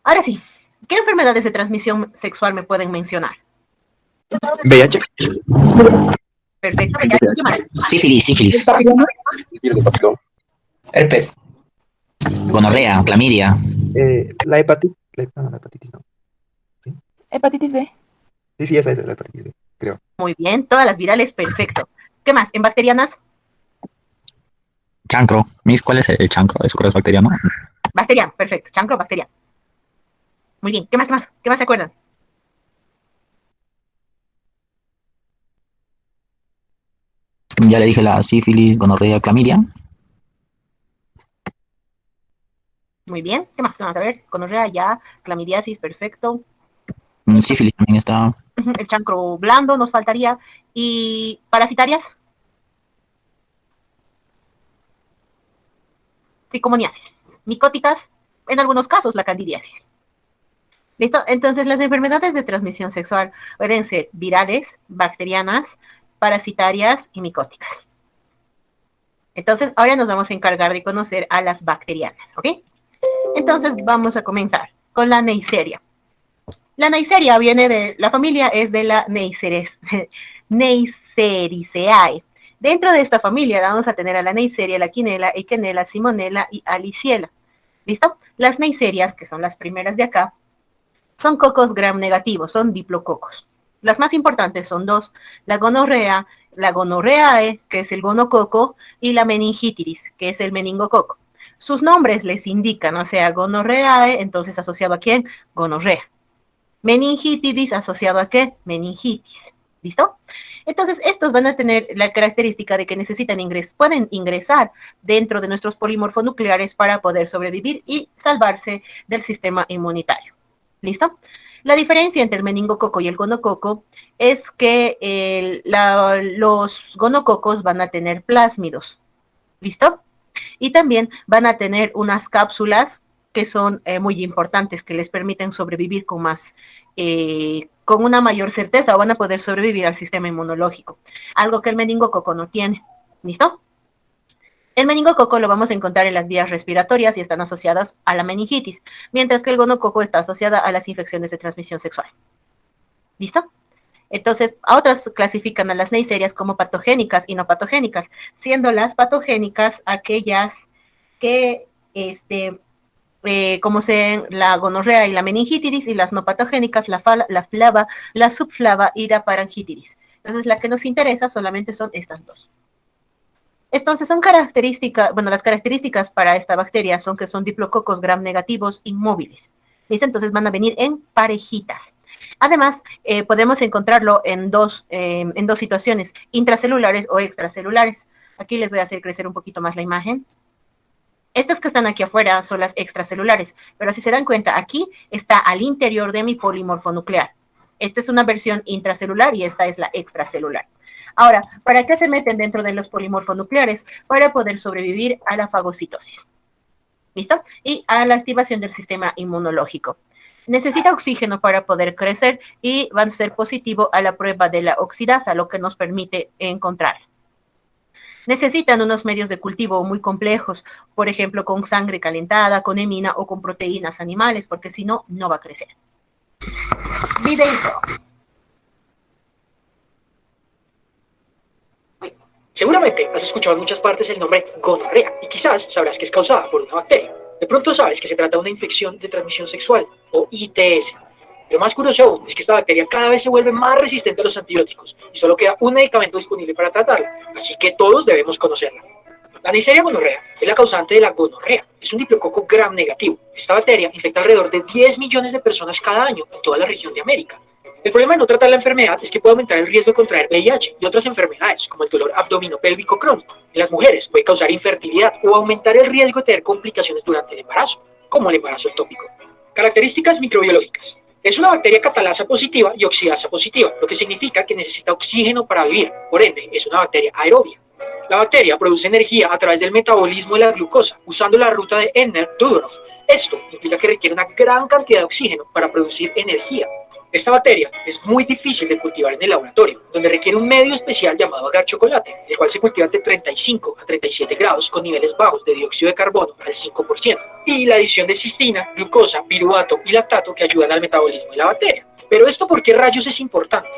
Ahora sí, ¿qué enfermedades de transmisión sexual me pueden mencionar? VIH. Perfecto, VIH, ¿qué más? Sífilis, sífilis. Virus del papiloma. Herpes. Gonorrea, clamidia. La hepatitis. No, la hepatitis no. ¿Sí? Hepatitis B. Sí, esa es la hepatitis B, creo. Muy bien, todas las virales, perfecto. ¿Qué más? ¿En bacterianas? Chancro. Miss, ¿cuál es el chancro? ¿Es correo bacteriano? Bacteriano, perfecto. Chancro, bacteriano. Muy bien, ¿qué más, qué más? ¿Qué más se acuerdan? Ya le dije la sífilis, gonorrea, clamidia. Muy bien, ¿qué más? Vamos a ver, gonorrea ya, clamidiasis, perfecto. Sífilis también está. El chancro blando nos faltaría. ¿Y parasitarias? Tricomoniasis. Micóticas, en algunos casos la candidiasis. ¿Listo? Entonces las enfermedades de transmisión sexual pueden ser virales, bacterianas, parasitarias y micóticas. Entonces ahora nos vamos a encargar de conocer a las bacterianas, ¿ok? Entonces vamos a comenzar con la Neisseria. La Neisseria viene de, la familia es de la Neisseriaceae. Dentro de esta familia vamos a tener a la Neisseria, la Quinella, Eikenella, Simonella y Aliciela. ¿Listo? Las Neisserias, que son las primeras de acá, son cocos gram negativos, son diplococos. Las más importantes son dos, la gonorreae, que es el gonococo, y la meningitidis, que es el meningococo. Sus nombres les indican, o sea, gonorreae, entonces asociado a quién? Gonorrea. Meningitidis asociado a qué? Meningitis. ¿Listo? Entonces, estos van a tener la característica de que pueden ingresar dentro de nuestros polimorfonucleares para poder sobrevivir y salvarse del sistema inmunitario. ¿Listo? La diferencia entre el meningococo y el gonococo es que los gonococos van a tener plásmidos. ¿Listo? Y también van a tener unas cápsulas que son muy importantes, que les permiten sobrevivir con una mayor certeza, o van a poder sobrevivir al sistema inmunológico, algo que el meningococo no tiene. ¿Listo? El meningococo lo vamos a encontrar en las vías respiratorias y están asociadas a la meningitis, mientras que el gonococo está asociada a las infecciones de transmisión sexual. ¿Listo? Entonces, a otras clasifican a las neiserias como patogénicas y no patogénicas, siendo las patogénicas aquellas que, como sean la gonorrea y la meningitidis, y las no patogénicas, la flava, la subflava y la parangitidis. Entonces, la que nos interesa solamente son estas dos. Entonces, son características, bueno, las características para esta bacteria son que son diplococos gram negativos inmóviles. ¿Listo? Entonces, van a venir en parejitas. Además, podemos encontrarlo en dos situaciones, intracelulares o extracelulares. Aquí les voy a hacer crecer un poquito más la imagen. Estas que están aquí afuera son las extracelulares, pero si se dan cuenta, aquí está al interior de mi polimorfonuclear. Esta es una versión intracelular y esta es la extracelular. Ahora, ¿para qué se meten dentro de los polimorfonucleares? Para poder sobrevivir a la fagocitosis. ¿Listo? Y a la activación del sistema inmunológico. Necesita oxígeno para poder crecer y van a ser positivo a la prueba de la oxidasa, lo que nos permite encontrar. Necesitan unos medios de cultivo muy complejos, por ejemplo, con sangre calentada, con hemina o con proteínas animales, porque si no, no va a crecer. Videito. Seguramente has escuchado en muchas partes el nombre gonorrea y quizás sabrás que es causada por una bacteria. De pronto sabes que se trata de una infección de transmisión sexual o ITS. Lo más curioso aún es que esta bacteria cada vez se vuelve más resistente a los antibióticos y solo queda un medicamento disponible para tratarla, así que todos debemos conocerla. La Neisseria gonorrea es la causante de la gonorrea, es un diplococo gram negativo. Esta bacteria infecta alrededor de 10 millones de personas cada año en toda la región de América. El problema de no tratar la enfermedad es que puede aumentar el riesgo de contraer VIH y otras enfermedades, como el dolor abdominopélvico crónico. En las mujeres puede causar infertilidad o aumentar el riesgo de tener complicaciones durante el embarazo, como el embarazo ectópico. Características microbiológicas. Es una bacteria catalasa positiva y oxidasa positiva, lo que significa que necesita oxígeno para vivir, por ende, es una bacteria aerobia. La bacteria produce energía a través del metabolismo de la glucosa, usando la ruta de Ehnert-Dudorow. Esto implica que requiere una gran cantidad de oxígeno para producir energía. Esta bacteria es muy difícil de cultivar en el laboratorio, donde requiere un medio especial llamado agar chocolate, el cual se cultiva entre 35 a 37 grados con niveles bajos de dióxido de carbono al 5%, y la adición de cistina, glucosa, piruvato y lactato que ayudan al metabolismo de la bacteria. Pero ¿esto por qué rayos es importante?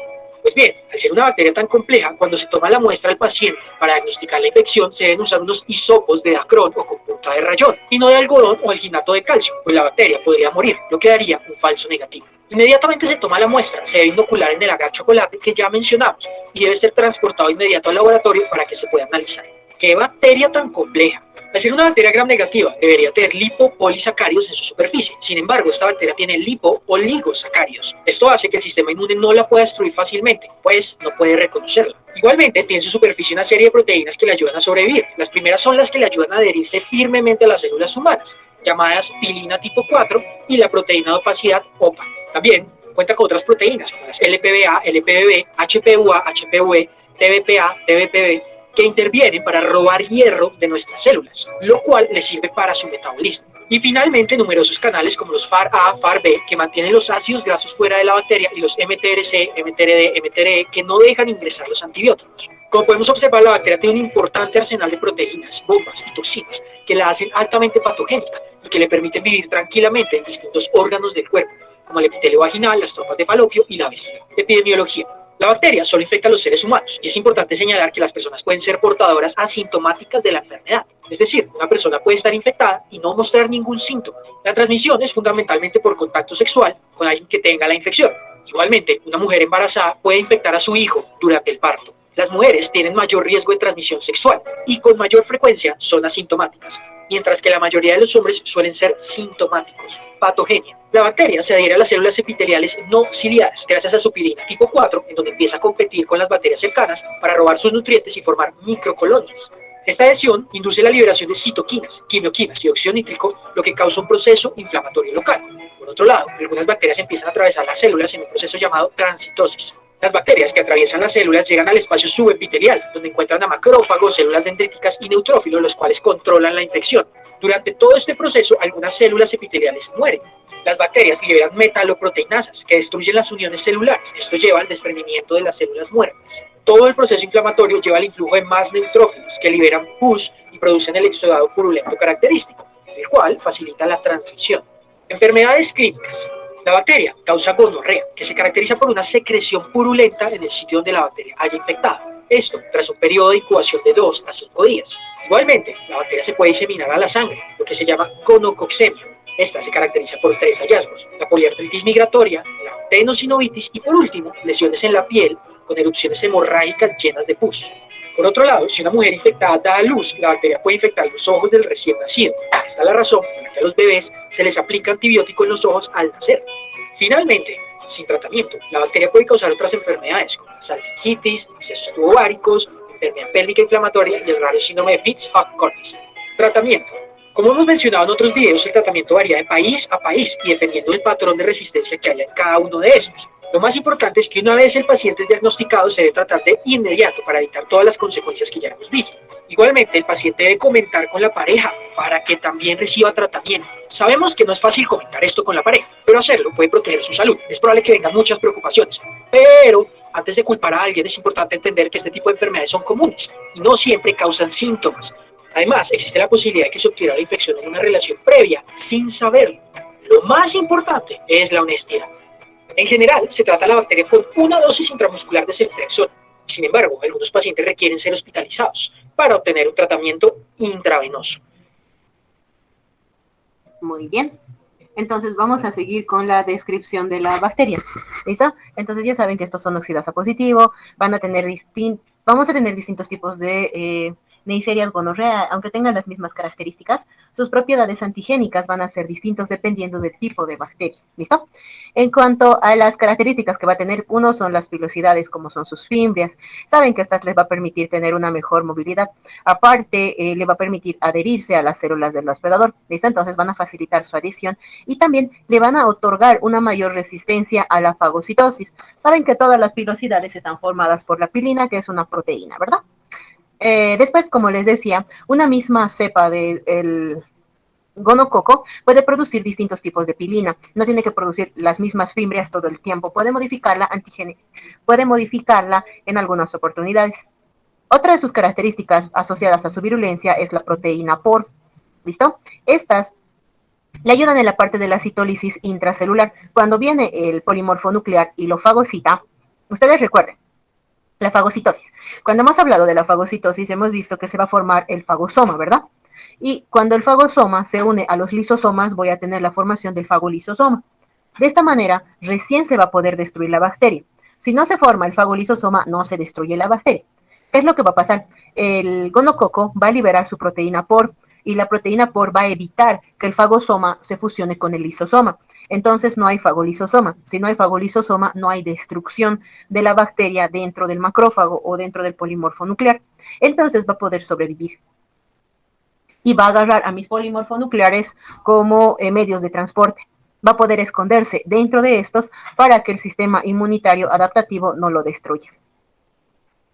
Pues bien, al ser una bacteria tan compleja, cuando se toma la muestra al paciente para diagnosticar la infección, se deben usar unos hisopos de dacrón o con punta de rayón, y no de algodón o alginato de calcio, pues la bacteria podría morir, lo que daría un falso negativo. Inmediatamente se toma la muestra, se debe inocular en el agar chocolate que ya mencionamos, y debe ser transportado inmediato al laboratorio para que se pueda analizar. ¿Qué bacteria tan compleja? Al ser una bacteria gram negativa, debería tener lipopolisacáridos en su superficie. Sin embargo, esta bacteria tiene lipo-oligosacáridos. Esto hace que el sistema inmune no la pueda destruir fácilmente, pues no puede reconocerla. Igualmente, tiene en su superficie una serie de proteínas que le ayudan a sobrevivir. Las primeras son las que le ayudan a adherirse firmemente a las células humanas, llamadas pilina tipo 4 y la proteína de opacidad OPA. También cuenta con otras proteínas, como las LPBA, LPBB, HPUA, HPV, TBPA, TBPB, que intervienen para robar hierro de nuestras células, lo cual les sirve para su metabolismo. Y finalmente, numerosos canales como los FAR-A, FAR-B, que mantienen los ácidos grasos fuera de la bacteria, y los MTRC, MTRD, MTRE, que no dejan ingresar los antibióticos. Como podemos observar, la bacteria tiene un importante arsenal de proteínas, bombas y toxinas que la hacen altamente patogénica y que le permiten vivir tranquilamente en distintos órganos del cuerpo, como el epitelio vaginal, las trompas de falopio y la vejiga. Epidemiología. La bacteria solo infecta a los seres humanos, y es importante señalar que las personas pueden ser portadoras asintomáticas de la enfermedad. Es decir, una persona puede estar infectada y no mostrar ningún síntoma. La transmisión es fundamentalmente por contacto sexual con alguien que tenga la infección. Igualmente, una mujer embarazada puede infectar a su hijo durante el parto. Las mujeres tienen mayor riesgo de transmisión sexual y con mayor frecuencia son asintomáticas, mientras que la mayoría de los hombres suelen ser sintomáticos. Patogenia. La bacteria se adhiere a las células epiteliales no ciliadas gracias a su pilina tipo 4, en donde empieza a competir con las bacterias cercanas para robar sus nutrientes y formar microcolonias. Esta adhesión induce la liberación de citoquinas, quimioquinas y óxido nítrico, lo que causa un proceso inflamatorio local. Por otro lado, algunas bacterias empiezan a atravesar las células en un proceso llamado transitosis. Las bacterias que atraviesan las células llegan al espacio subepitelial, donde encuentran a macrófagos, células dendríticas y neutrófilos, los cuales controlan la infección. Durante todo este proceso, algunas células epiteliales mueren. Las bacterias liberan metaloproteinasas, que destruyen las uniones celulares. Esto lleva al desprendimiento de las células muertas. Todo el proceso inflamatorio lleva al influjo de más neutrófilos, que liberan pus y producen el exudado purulento característico, el cual facilita la transmisión. Enfermedades clínicas. La bacteria causa gonorrea, que se caracteriza por una secreción purulenta en el sitio donde la bacteria haya infectado. Esto tras un periodo de incubación de 2 a 5 días. Igualmente, la bacteria se puede diseminar a la sangre, lo que se llama gonococcemia. Esta se caracteriza por 3 hallazgos: la poliartritis migratoria, la tenosinovitis y por último, lesiones en la piel con erupciones hemorrágicas llenas de pus. Por otro lado, si una mujer infectada da a luz, la bacteria puede infectar los ojos del recién nacido. Esta es la razón por la que a los bebés se les aplica antibiótico en los ojos al nacer. Finalmente, sin tratamiento, la bacteria puede causar otras enfermedades como salpingitis, abscesos tubováricos, enfermedad pélvica inflamatoria y el raro síndrome de Fitz-Hugh-Cortis. Tratamiento. Como hemos mencionado en otros videos, el tratamiento varía de país a país y dependiendo del patrón de resistencia que haya en cada uno de estos. Lo más importante es que una vez el paciente es diagnosticado, se debe tratar de inmediato para evitar todas las consecuencias que ya hemos visto. Igualmente, el paciente debe comentar con la pareja para que también reciba tratamiento. Sabemos que no es fácil comentar esto con la pareja, pero hacerlo puede proteger su salud. Es probable que vengan muchas preocupaciones, pero antes de culpar a alguien es importante entender que este tipo de enfermedades son comunes y no siempre causan síntomas. Además, existe la posibilidad de que se obtuviera la infección en una relación previa sin saberlo. Lo más importante es la honestidad. En general, se trata la bacteria con una dosis intramuscular de ceftriaxona. Sin embargo, algunos pacientes requieren ser hospitalizados para obtener un tratamiento intravenoso. Muy bien. Entonces vamos a seguir con la descripción de la bacteria. ¿Listo? Entonces ya saben que estos son oxidasa positivo, vamos a tener distintos tipos de Neisseria gonorrea, aunque tengan las mismas características, sus propiedades antigénicas van a ser distintos dependiendo del tipo de bacteria. ¿Listo? En cuanto a las características que va a tener, uno son las pilosidades, como son sus fimbrias. Saben que estas les va a permitir tener una mejor movilidad. Aparte, le va a permitir adherirse a las células del hospedador. ¿Listo? Entonces van a facilitar su adhesión y también le van a otorgar una mayor resistencia a la fagocitosis. Saben que todas las pilosidades están formadas por la pilina, que es una proteína, ¿verdad? Después, como les decía, una misma cepa del gonococo puede producir distintos tipos de pilina. No tiene que producir las mismas fimbrias todo el tiempo. Puede modificarla en algunas oportunidades. Otra de sus características asociadas a su virulencia es la proteína POR. ¿Listo? Estas le ayudan en la parte de la citólisis intracelular. Cuando viene el polimorfo nuclear y lo fagocita, ustedes recuerden, la fagocitosis. Cuando hemos hablado de la fagocitosis, hemos visto que se va a formar el fagosoma, ¿verdad? Y cuando el fagosoma se une a los lisosomas, voy a tener la formación del fagolisosoma. De esta manera, recién se va a poder destruir la bacteria. Si no se forma el fagolisosoma, no se destruye la bacteria. ¿Qué es lo que va a pasar? El gonococo va a liberar su proteína POR y la proteína POR va a evitar que el fagosoma se fusione con el lisosoma. Entonces no hay fagolisosoma. Si no hay fagolisosoma, no hay destrucción de la bacteria dentro del macrófago o dentro del polimorfo nuclear. Entonces va a poder sobrevivir. Y va a agarrar a mis polimorfonucleares como medios de transporte. Va a poder esconderse dentro de estos para que el sistema inmunitario adaptativo no lo destruya.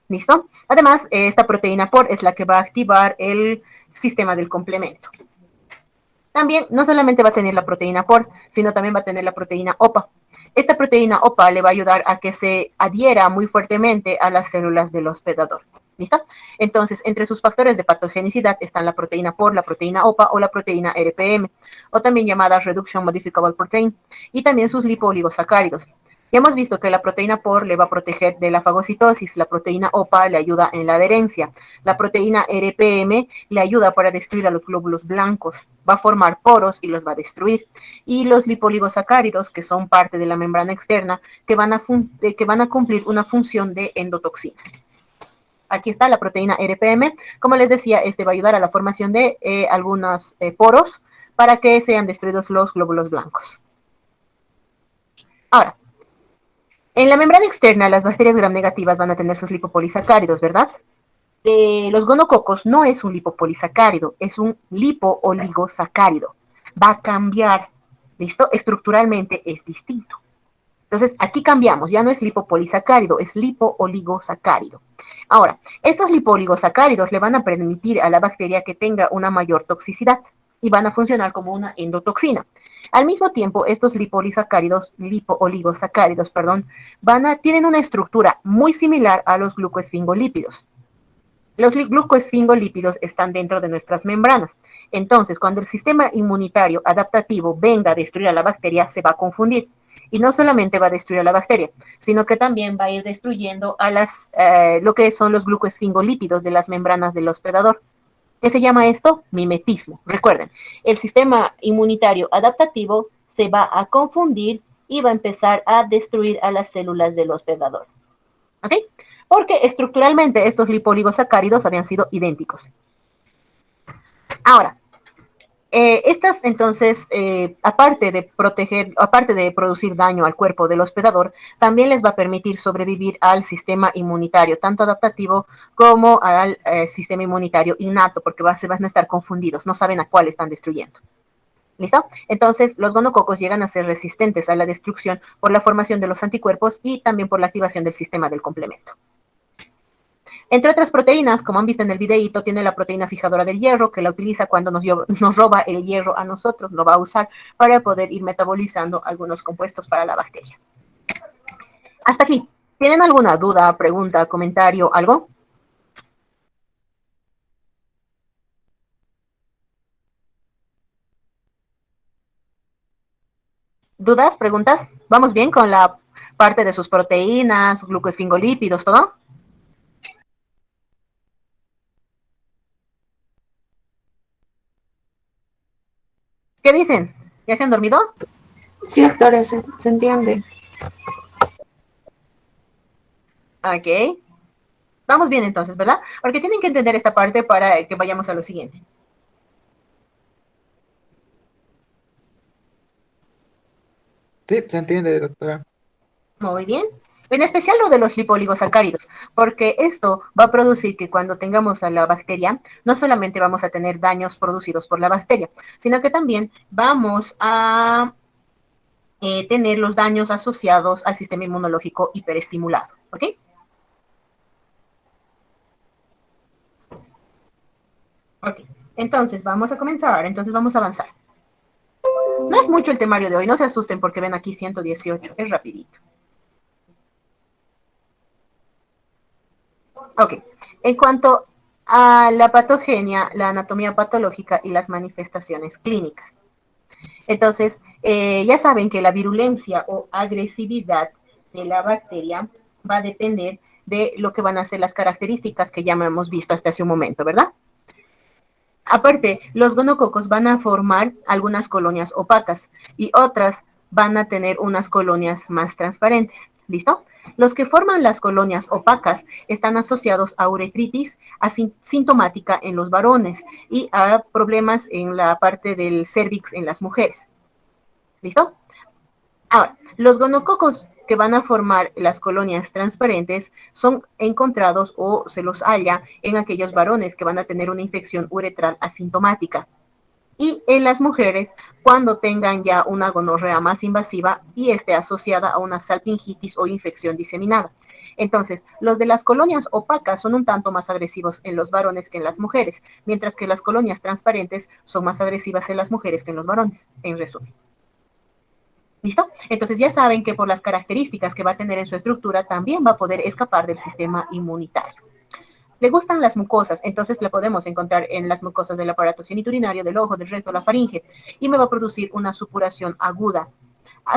¿Listo? Además, esta proteína POR es la que va a activar el sistema del complemento. También no solamente va a tener la proteína POR, sino también va a tener la proteína OPA. Esta proteína OPA le va a ayudar a que se adhiera muy fuertemente a las células del hospedador. ¿Listo? Entonces, entre sus factores de patogenicidad están la proteína POR, la proteína OPA o la proteína RPM, o también llamada Reduction Modifiable Protein, y también sus lipoligosacáridos. Ya hemos visto que la proteína POR le va a proteger de la fagocitosis, la proteína OPA le ayuda en la adherencia, la proteína RPM le ayuda para destruir a los glóbulos blancos, va a formar poros y los va a destruir, y los lipoligosacáridos, que son parte de la membrana externa, que van a cumplir una función de endotoxinas. Aquí está la proteína RPM. Como les decía, este va a ayudar a la formación de algunos poros para que sean destruidos los glóbulos blancos. Ahora, en la membrana externa, las bacterias gram negativas van a tener sus lipopolisacáridos, ¿verdad? Los gonococos no es un lipopolisacárido, es un lipooligosacárido. Va a cambiar, ¿listo? Estructuralmente es distinto. Entonces, aquí cambiamos, ya no es lipopolisacárido, es lipooligosacárido. Ahora, estos lipooligosacáridos le van a permitir a la bacteria que tenga una mayor toxicidad y van a funcionar como una endotoxina. Al mismo tiempo, estos lipooligosacáridos, tienen una estructura muy similar a los glucoesfingolípidos. Los glucoesfingolípidos están dentro de nuestras membranas. Entonces, cuando el sistema inmunitario adaptativo venga a destruir a la bacteria, se va a confundir. Y no solamente va a destruir a la bacteria, sino que también va a ir destruyendo a lo que son los glucoesfingolípidos de las membranas del hospedador. ¿Qué se llama esto? Mimetismo. Recuerden, el sistema inmunitario adaptativo se va a confundir y va a empezar a destruir a las células del hospedador. ¿Ok? Porque estructuralmente estos lipoligosacáridos habían sido idénticos. Ahora, estas entonces, aparte de producir daño al cuerpo del hospedador, también les va a permitir sobrevivir al sistema inmunitario, tanto adaptativo como al sistema inmunitario innato, porque se van a estar confundidos, no saben a cuál están destruyendo. ¿Listo? Entonces, los gonococos llegan a ser resistentes a la destrucción por la formación de los anticuerpos y también por la activación del sistema del complemento. Entre otras proteínas, como han visto en el videíto, tiene la proteína fijadora del hierro, que la utiliza cuando nos roba el hierro a nosotros, lo va a usar para poder ir metabolizando algunos compuestos para la bacteria. Hasta aquí. ¿Tienen alguna duda, pregunta, comentario, algo? ¿Dudas, preguntas? ¿Vamos bien con la parte de sus proteínas, glucosfingolípidos, todo? ¿Qué dicen? ¿Ya se han dormido? Sí, doctora, se entiende. Ok. Vamos bien entonces, ¿verdad? Porque tienen que entender esta parte para que vayamos a lo siguiente. Sí, se entiende, doctora. Muy bien. En especial lo de los lipoligosacáridos, porque esto va a producir que cuando tengamos a la bacteria, no solamente vamos a tener daños producidos por la bacteria, sino que también vamos a tener los daños asociados al sistema inmunológico hiperestimulado. ¿Ok? Ok. Entonces, vamos a comenzar, entonces vamos a avanzar. No es mucho el temario de hoy, no se asusten porque ven aquí 118, es rapidito. Ok, en cuanto a la patogenia, la anatomía patológica y las manifestaciones clínicas. Entonces, ya saben que la virulencia o agresividad de la bacteria va a depender de lo que van a ser las características que ya hemos visto hasta hace un momento, ¿verdad? Aparte, los gonococos van a formar algunas colonias opacas y otras van a tener unas colonias más transparentes. ¿Listo? Los que forman las colonias opacas están asociados a uretritis asintomática en los varones y a problemas en la parte del cérvix en las mujeres. ¿Listo? Ahora, los gonococos que van a formar las colonias transparentes son encontrados o se los halla en aquellos varones que van a tener una infección uretral asintomática. Y en las mujeres cuando tengan ya una gonorrea más invasiva y esté asociada a una salpingitis o infección diseminada. Entonces, los de las colonias opacas son un tanto más agresivos en los varones que en las mujeres, mientras que las colonias transparentes son más agresivas en las mujeres que en los varones, en resumen. ¿Listo? Entonces ya saben que por las características que va a tener en su estructura también va a poder escapar del sistema inmunitario. Le gustan las mucosas, entonces la podemos encontrar en las mucosas del aparato geniturinario, del ojo, del recto, la faringe, y me va a producir una supuración aguda,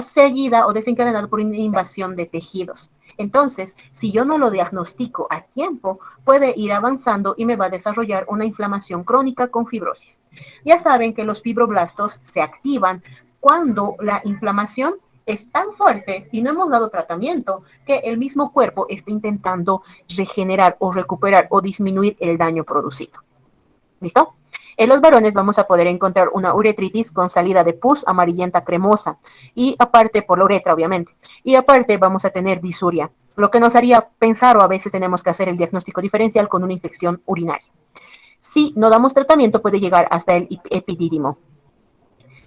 seguida o desencadenada por una invasión de tejidos. Entonces, si yo no lo diagnostico a tiempo, puede ir avanzando y me va a desarrollar una inflamación crónica con fibrosis. Ya saben que los fibroblastos se activan cuando la inflamación es tan fuerte y no hemos dado tratamiento que el mismo cuerpo está intentando regenerar o recuperar o disminuir el daño producido. ¿Listo? En los varones vamos a poder encontrar una uretritis con salida de pus amarillenta cremosa y aparte por la uretra obviamente, y aparte vamos a tener disuria, lo que nos haría pensar o a veces tenemos que hacer el diagnóstico diferencial con una infección urinaria. Si no damos tratamiento puede llegar hasta el epidídimo.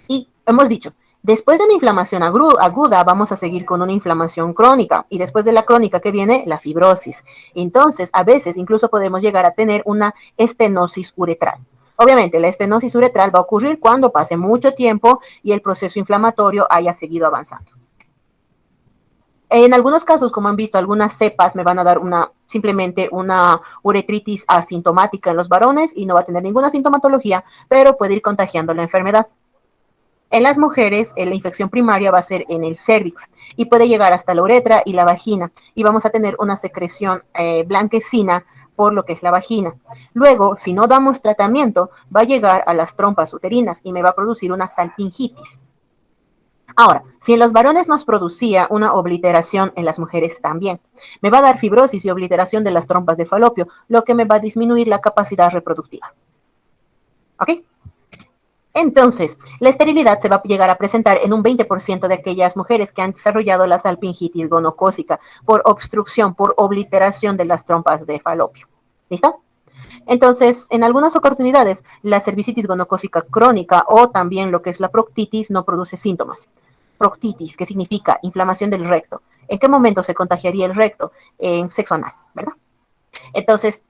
Y hemos dicho, después de una inflamación aguda, vamos a seguir con una inflamación crónica. Y después de la crónica que viene, la fibrosis. Entonces, a veces incluso podemos llegar a tener una estenosis uretral. Obviamente, la estenosis uretral va a ocurrir cuando pase mucho tiempo y el proceso inflamatorio haya seguido avanzando. En algunos casos, como han visto, algunas cepas me van a dar simplemente una uretritis asintomática en los varones y no va a tener ninguna sintomatología, pero puede ir contagiando la enfermedad. En las mujeres, la infección primaria va a ser en el cérvix y puede llegar hasta la uretra y la vagina y vamos a tener una secreción blanquecina por lo que es la vagina. Luego, si no damos tratamiento, va a llegar a las trompas uterinas y me va a producir una salpingitis. Ahora, si en los varones nos producía una obliteración, en las mujeres también. Me va a dar fibrosis y obliteración de las trompas de falopio, lo que me va a disminuir la capacidad reproductiva. ¿Ok? Entonces, la esterilidad se va a llegar a presentar en un 20% de aquellas mujeres que han desarrollado la salpingitis gonocócica por obstrucción, por obliteración de las trompas de falopio. ¿Listo? Entonces, en algunas oportunidades, la cervicitis gonocócica crónica o también lo que es la proctitis no produce síntomas. Proctitis, que significa inflamación del recto. ¿En qué momento se contagiaría el recto? En sexo anal, ¿verdad? Entonces,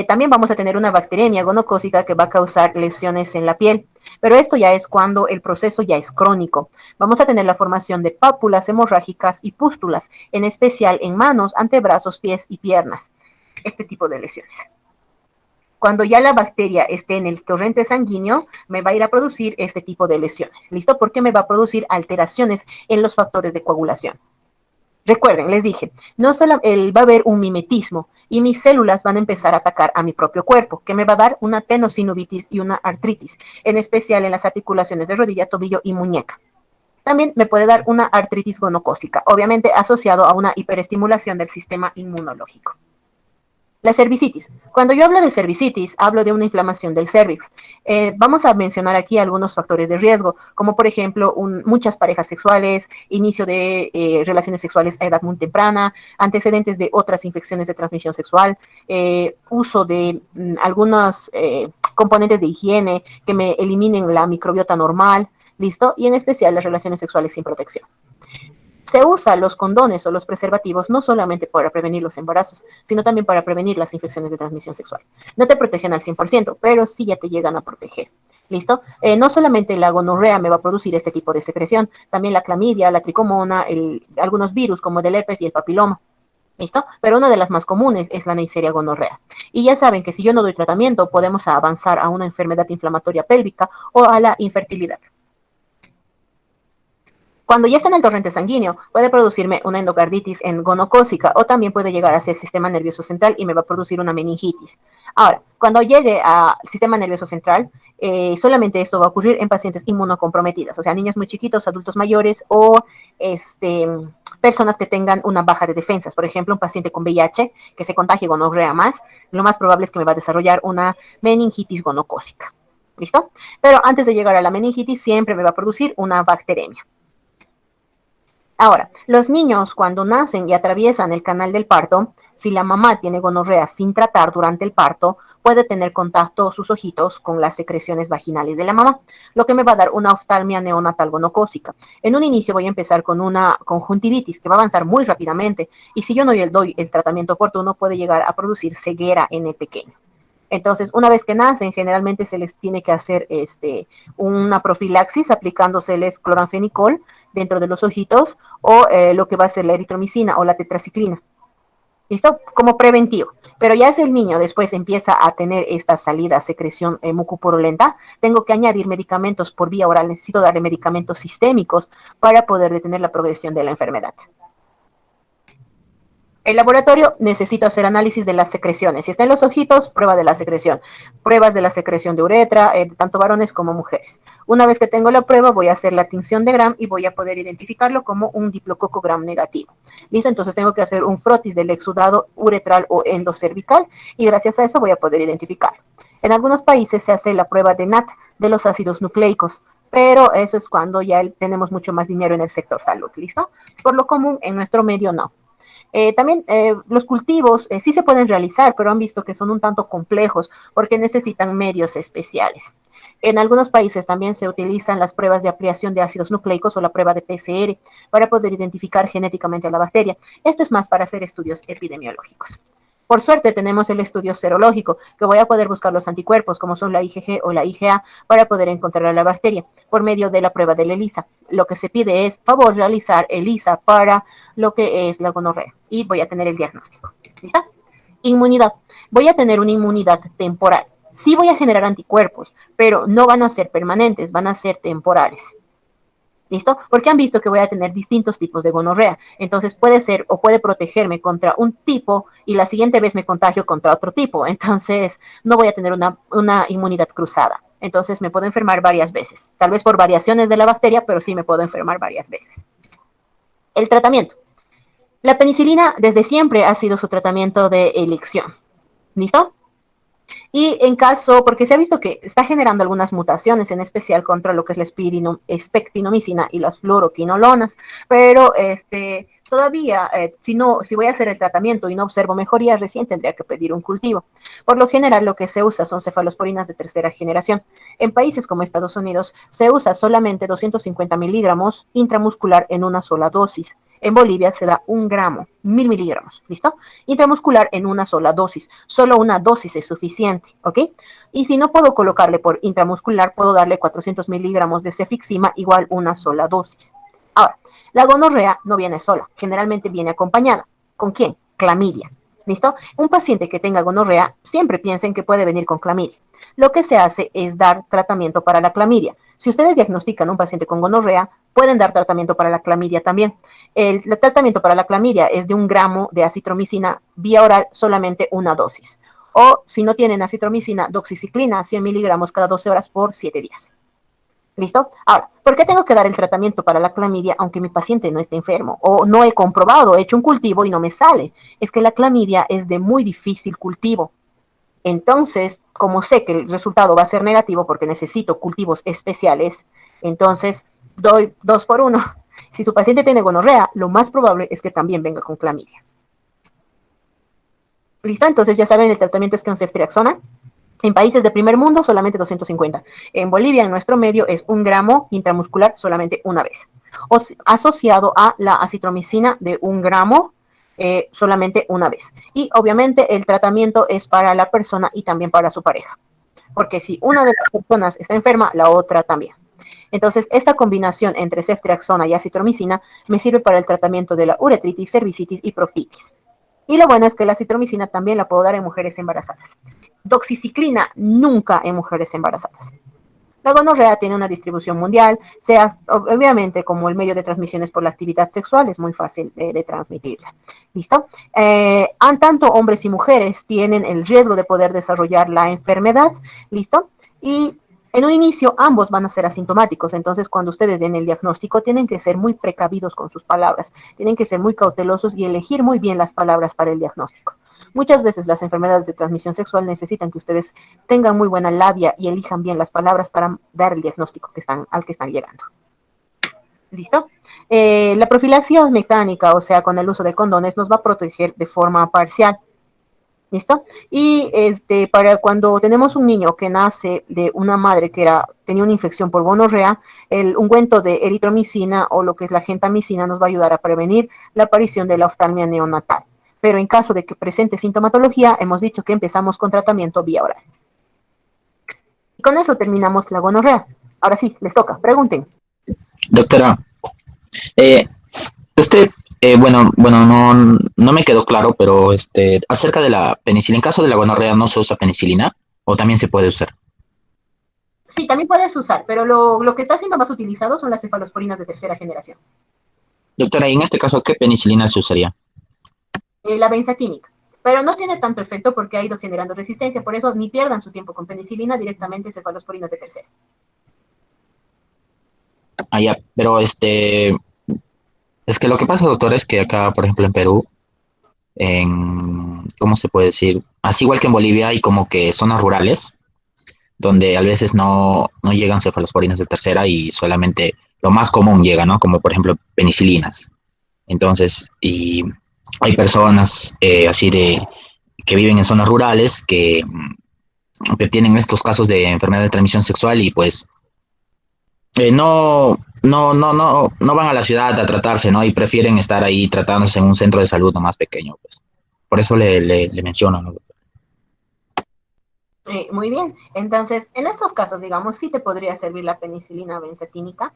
también vamos a tener una bacteriemia gonocócica que va a causar lesiones en la piel, pero esto ya es cuando el proceso ya es crónico. Vamos a tener la formación de pápulas hemorrágicas y pústulas, en especial en manos, antebrazos, pies y piernas. Este tipo de lesiones. Cuando ya la bacteria esté en el torrente sanguíneo, me va a ir a producir este tipo de lesiones. ¿Listo? Porque me va a producir alteraciones en los factores de coagulación. Recuerden, les dije, no solo va a haber un mimetismo y mis células van a empezar a atacar a mi propio cuerpo, que me va a dar una tenosinovitis y una artritis, en especial en las articulaciones de rodilla, tobillo y muñeca. También me puede dar una artritis gonocócica, obviamente asociado a una hiperestimulación del sistema inmunológico. La cervicitis. Cuando yo hablo de cervicitis, hablo de una inflamación del cérvix. Vamos a mencionar aquí algunos factores de riesgo, como por ejemplo muchas parejas sexuales, inicio de relaciones sexuales a edad muy temprana, antecedentes de otras infecciones de transmisión sexual, uso de algunos componentes de higiene que me eliminen la microbiota normal, ¿listo? Y en especial las relaciones sexuales sin protección. Se usan los condones o los preservativos no solamente para prevenir los embarazos, sino también para prevenir las infecciones de transmisión sexual. No te protegen al 100%, pero sí ya te llegan a proteger. ¿Listo? No solamente la gonorrea me va a producir este tipo de secreción, también la clamidia, la tricomona, algunos virus como el herpes y el papiloma. ¿Listo? Pero una de las más comunes es la Neisseria gonorrea. Y ya saben que si yo no doy tratamiento, podemos avanzar a una enfermedad inflamatoria pélvica o a la infertilidad. Cuando ya está en el torrente sanguíneo, puede producirme una endocarditis gonocócica o también puede llegar hacia el sistema nervioso central y me va a producir una meningitis. Ahora, cuando llegue al sistema nervioso central, solamente esto va a ocurrir en pacientes inmunocomprometidos, o sea, niños muy chiquitos, adultos mayores o personas que tengan una baja de defensas. Por ejemplo, un paciente con VIH que se contagie gonorrea más, lo más probable es que me va a desarrollar una meningitis gonocócica. ¿Listo? Pero antes de llegar a la meningitis, siempre me va a producir una bacteremia. Ahora, los niños cuando nacen y atraviesan el canal del parto, si la mamá tiene gonorrea sin tratar durante el parto, puede tener contacto sus ojitos con las secreciones vaginales de la mamá, lo que me va a dar una oftalmia neonatal gonocócica. En un inicio voy a empezar con una conjuntivitis que va a avanzar muy rápidamente y si yo no doy el tratamiento oportuno puede llegar a producir ceguera en el pequeño. Entonces, una vez que nacen, generalmente se les tiene que hacer una profilaxis aplicándoseles cloranfenicol dentro de los ojitos o lo que va a ser la eritromicina o la tetraciclina. ¿Listo? Como preventivo. Pero ya si el niño después empieza a tener esta salida, secreción mucopurulenta, tengo que añadir medicamentos por vía oral. Necesito darle medicamentos sistémicos para poder detener la progresión de la enfermedad. El laboratorio necesita hacer análisis de las secreciones. Si está en los ojitos, prueba de la secreción. Pruebas de la secreción de uretra, tanto varones como mujeres. Una vez que tengo la prueba, voy a hacer la tinción de Gram y voy a poder identificarlo como un diplococo Gram negativo. ¿Listo? Entonces tengo que hacer un frotis del exudado uretral o endocervical y gracias a eso voy a poder identificarlo. En algunos países se hace la prueba de NAT de los ácidos nucleicos, pero eso es cuando ya tenemos mucho más dinero en el sector salud. ¿Listo? Por lo común, en nuestro medio no. También los cultivos sí se pueden realizar, pero han visto que son un tanto complejos porque necesitan medios especiales. En algunos países también se utilizan las pruebas de ampliación de ácidos nucleicos o la prueba de PCR para poder identificar genéticamente a la bacteria. Esto es más para hacer estudios epidemiológicos. Por suerte tenemos el estudio serológico, que voy a poder buscar los anticuerpos, como son la IgG o la IgA, para poder encontrar a la bacteria por medio de la prueba del ELISA. Lo que se pide es, favor, realizar ELISA para lo que es la gonorrea y voy a tener el diagnóstico. ¿Listo? Inmunidad. Voy a tener una inmunidad temporal. Sí voy a generar anticuerpos, pero no van a ser permanentes, van a ser temporales. ¿Listo? Porque han visto que voy a tener distintos tipos de gonorrea. Entonces puede ser o puede protegerme contra un tipo y la siguiente vez me contagio contra otro tipo. Entonces no voy a tener una inmunidad cruzada. Entonces me puedo enfermar varias veces. Tal vez por variaciones de la bacteria, pero sí me puedo enfermar varias veces. El tratamiento. La penicilina desde siempre ha sido su tratamiento de elección. ¿Listo? Y en caso, porque se ha visto que está generando algunas mutaciones, en especial contra lo que es la espectinomicina y las fluoroquinolonas, pero todavía, si voy a hacer el tratamiento y no observo mejoría, recién tendría que pedir un cultivo. Por lo general, lo que se usa son cefalosporinas de tercera generación. En países como Estados Unidos, se usa solamente 250 miligramos intramuscular en una sola dosis. En Bolivia se da 1 gramo, 1000 miligramos, ¿listo? Intramuscular en una sola dosis. Solo una dosis es suficiente, ¿ok? Y si no puedo colocarle por intramuscular, puedo darle 400 miligramos de cefixima, igual una sola dosis. Ahora, la gonorrea no viene sola, generalmente viene acompañada. ¿Con quién? Clamidia, ¿listo? Un paciente que tenga gonorrea, siempre piensen que puede venir con clamidia. Lo que se hace es dar tratamiento para la clamidia. Si ustedes diagnostican un paciente con gonorrea, pueden dar tratamiento para la clamidia también. El tratamiento para la clamidia es de 1 gramo de acitromicina vía oral, solamente una dosis. O si no tienen acitromicina, doxiciclina, 100 miligramos cada 12 horas por 7 días. ¿Listo? Ahora, ¿por qué tengo que dar el tratamiento para la clamidia aunque mi paciente no esté enfermo? O no he comprobado, he hecho un cultivo y no me sale. Es que la clamidia es de muy difícil cultivo. Entonces, como sé que el resultado va a ser negativo porque necesito cultivos especiales, entonces doy 2 por 1. Si su paciente tiene gonorrea, lo más probable es que también venga con clamidia. ¿Listo? Entonces ya saben, el tratamiento es con ceftriaxona. En países de primer mundo, solamente 250. En Bolivia, en nuestro medio, es 1 gramo intramuscular solamente una vez. asociado a la acitromicina de 1 gramo solamente una vez. Y obviamente el tratamiento es para la persona y también para su pareja, porque si una de las personas está enferma, la otra también. Entonces, esta combinación entre ceftriaxona y acitromicina me sirve para el tratamiento de la uretritis, cervicitis y proctitis. Y lo bueno es que la acitromicina también la puedo dar en mujeres embarazadas. Doxiciclina nunca en mujeres embarazadas. La gonorrea tiene una distribución mundial, sea obviamente como el medio de transmisión es por la actividad sexual, es muy fácil de transmitirla. ¿Listo? Tanto hombres y mujeres tienen el riesgo de poder desarrollar la enfermedad. ¿Listo? Y en un inicio ambos van a ser asintomáticos, entonces cuando ustedes den el diagnóstico tienen que ser muy precavidos con sus palabras, tienen que ser muy cautelosos y elegir muy bien las palabras para el diagnóstico. Muchas veces las enfermedades de transmisión sexual necesitan que ustedes tengan muy buena labia y elijan bien las palabras para dar el diagnóstico al que están llegando. ¿Listo? La profilaxia mecánica, o sea, con el uso de condones, nos va a proteger de forma parcial. ¿Listo? Y para cuando tenemos un niño que nace de una madre que tenía una infección por gonorrea, el ungüento de eritromicina o lo que es la gentamicina nos va a ayudar a prevenir la aparición de la oftalmia neonatal. Pero en caso de que presente sintomatología, hemos dicho que empezamos con tratamiento vía oral. Y con eso terminamos la gonorrea. Ahora sí, les toca, pregunten. Doctora, eh, este, bueno, no me quedó claro, pero acerca de la penicilina, en caso de la gonorrea, ¿no se usa penicilina o también se puede usar? Sí, también puedes usar, pero lo que está siendo más utilizado son las cefalosporinas de tercera generación. Doctora, y en este caso, ¿qué penicilina se usaría? La benzatínica. Pero no tiene tanto efecto porque ha ido generando resistencia, por eso ni pierdan su tiempo con penicilina, directamente cefalosporinas de tercera. Ah, ya, pero es que lo que pasa, doctora, es que acá, por ejemplo, en Perú, ¿cómo se puede decir? Así igual que en Bolivia hay como que zonas rurales donde a veces no llegan cefalosporinas de tercera y solamente lo más común llega, ¿no? Como por ejemplo penicilinas. Entonces, y hay personas así que viven en zonas rurales que tienen estos casos de enfermedad de transmisión sexual y pues no van a la ciudad a tratarse, ¿no? Y prefieren estar ahí tratándose en un centro de salud no más pequeño, pues. Por eso le menciono, ¿no? Muy bien, entonces en estos casos, digamos, sí te podría servir la penicilina benzatínica,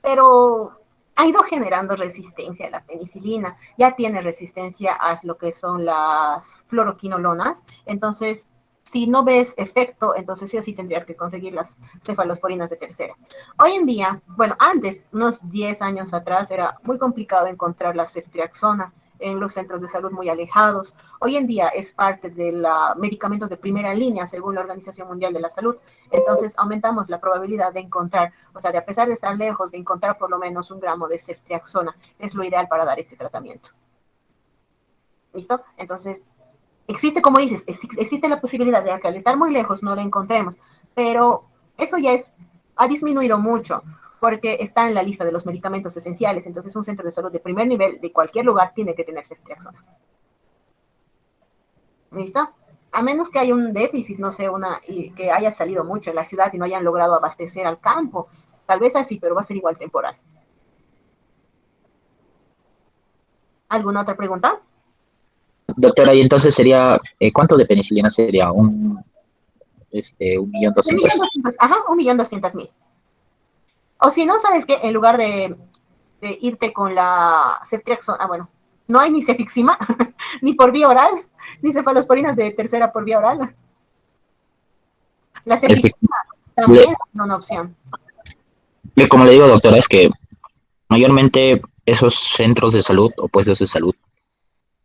pero ha ido generando resistencia a la penicilina, ya tiene resistencia a lo que son las fluoroquinolonas, entonces si no ves efecto, entonces sí o sí tendrías que conseguir las cefalosporinas de tercera. Hoy en día, bueno, antes, unos 10 años atrás, era muy complicado encontrar la ceftriaxona en los centros de salud muy alejados. Hoy en día es parte de los medicamentos de primera línea, según la Organización Mundial de la Salud. Entonces aumentamos la probabilidad de encontrar, o sea, de a pesar de estar lejos, de encontrar por lo menos 1 gramo de ceftriaxona. Es lo ideal para dar este tratamiento. ¿Listo? Entonces, existe, como dices, existe la posibilidad de que al estar muy lejos no lo encontremos, pero eso ya ha disminuido mucho porque está en la lista de los medicamentos esenciales. Entonces, un centro de salud de primer nivel de cualquier lugar tiene que tener ceftriaxona. ¿Listo? A menos que haya un déficit, no sé, que haya salido mucho en la ciudad y no hayan logrado abastecer al campo. Tal vez así, pero va a ser igual temporal. ¿Alguna otra pregunta? Doctora, y entonces sería, ¿cuánto de penicilina sería? Un millón Un millón doscientos. doscientos, ajá, 1.200.000. O si no, sabes que en lugar de irte con la ceftriaxona, bueno, no hay ni cefixima, ni por vía oral, ni cefalosporinas de tercera por vía oral. La Es que, cefixima también es una opción. como le digo, doctora, es que mayormente esos centros de salud o puestos de salud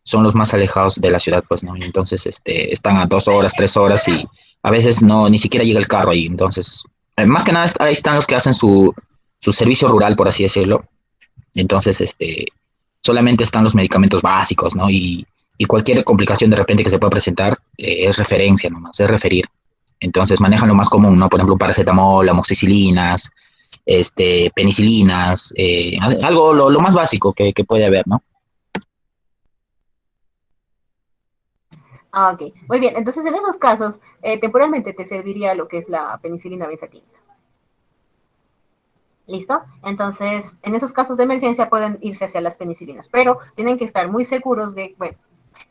son los más alejados de la ciudad, pues, ¿no? Y entonces, están a 2 horas, 3 horas y a veces ni siquiera llega el carro ahí. Entonces, más que nada, ahí están los que hacen su servicio rural, por así decirlo. Entonces, solamente están los medicamentos básicos, ¿no? Y cualquier complicación de repente que se pueda presentar es referencia nomás, es referir. Entonces manejan lo más común, ¿no? Por ejemplo, paracetamol, amoxicilinas, penicilinas, algo lo más básico que puede haber, ¿no? Ah, ok, muy bien. Entonces, en esos casos, temporalmente te serviría lo que es la penicilina benzatínica. ¿Listo? Entonces, en esos casos de emergencia pueden irse hacia las penicilinas, pero tienen que estar muy seguros de, bueno,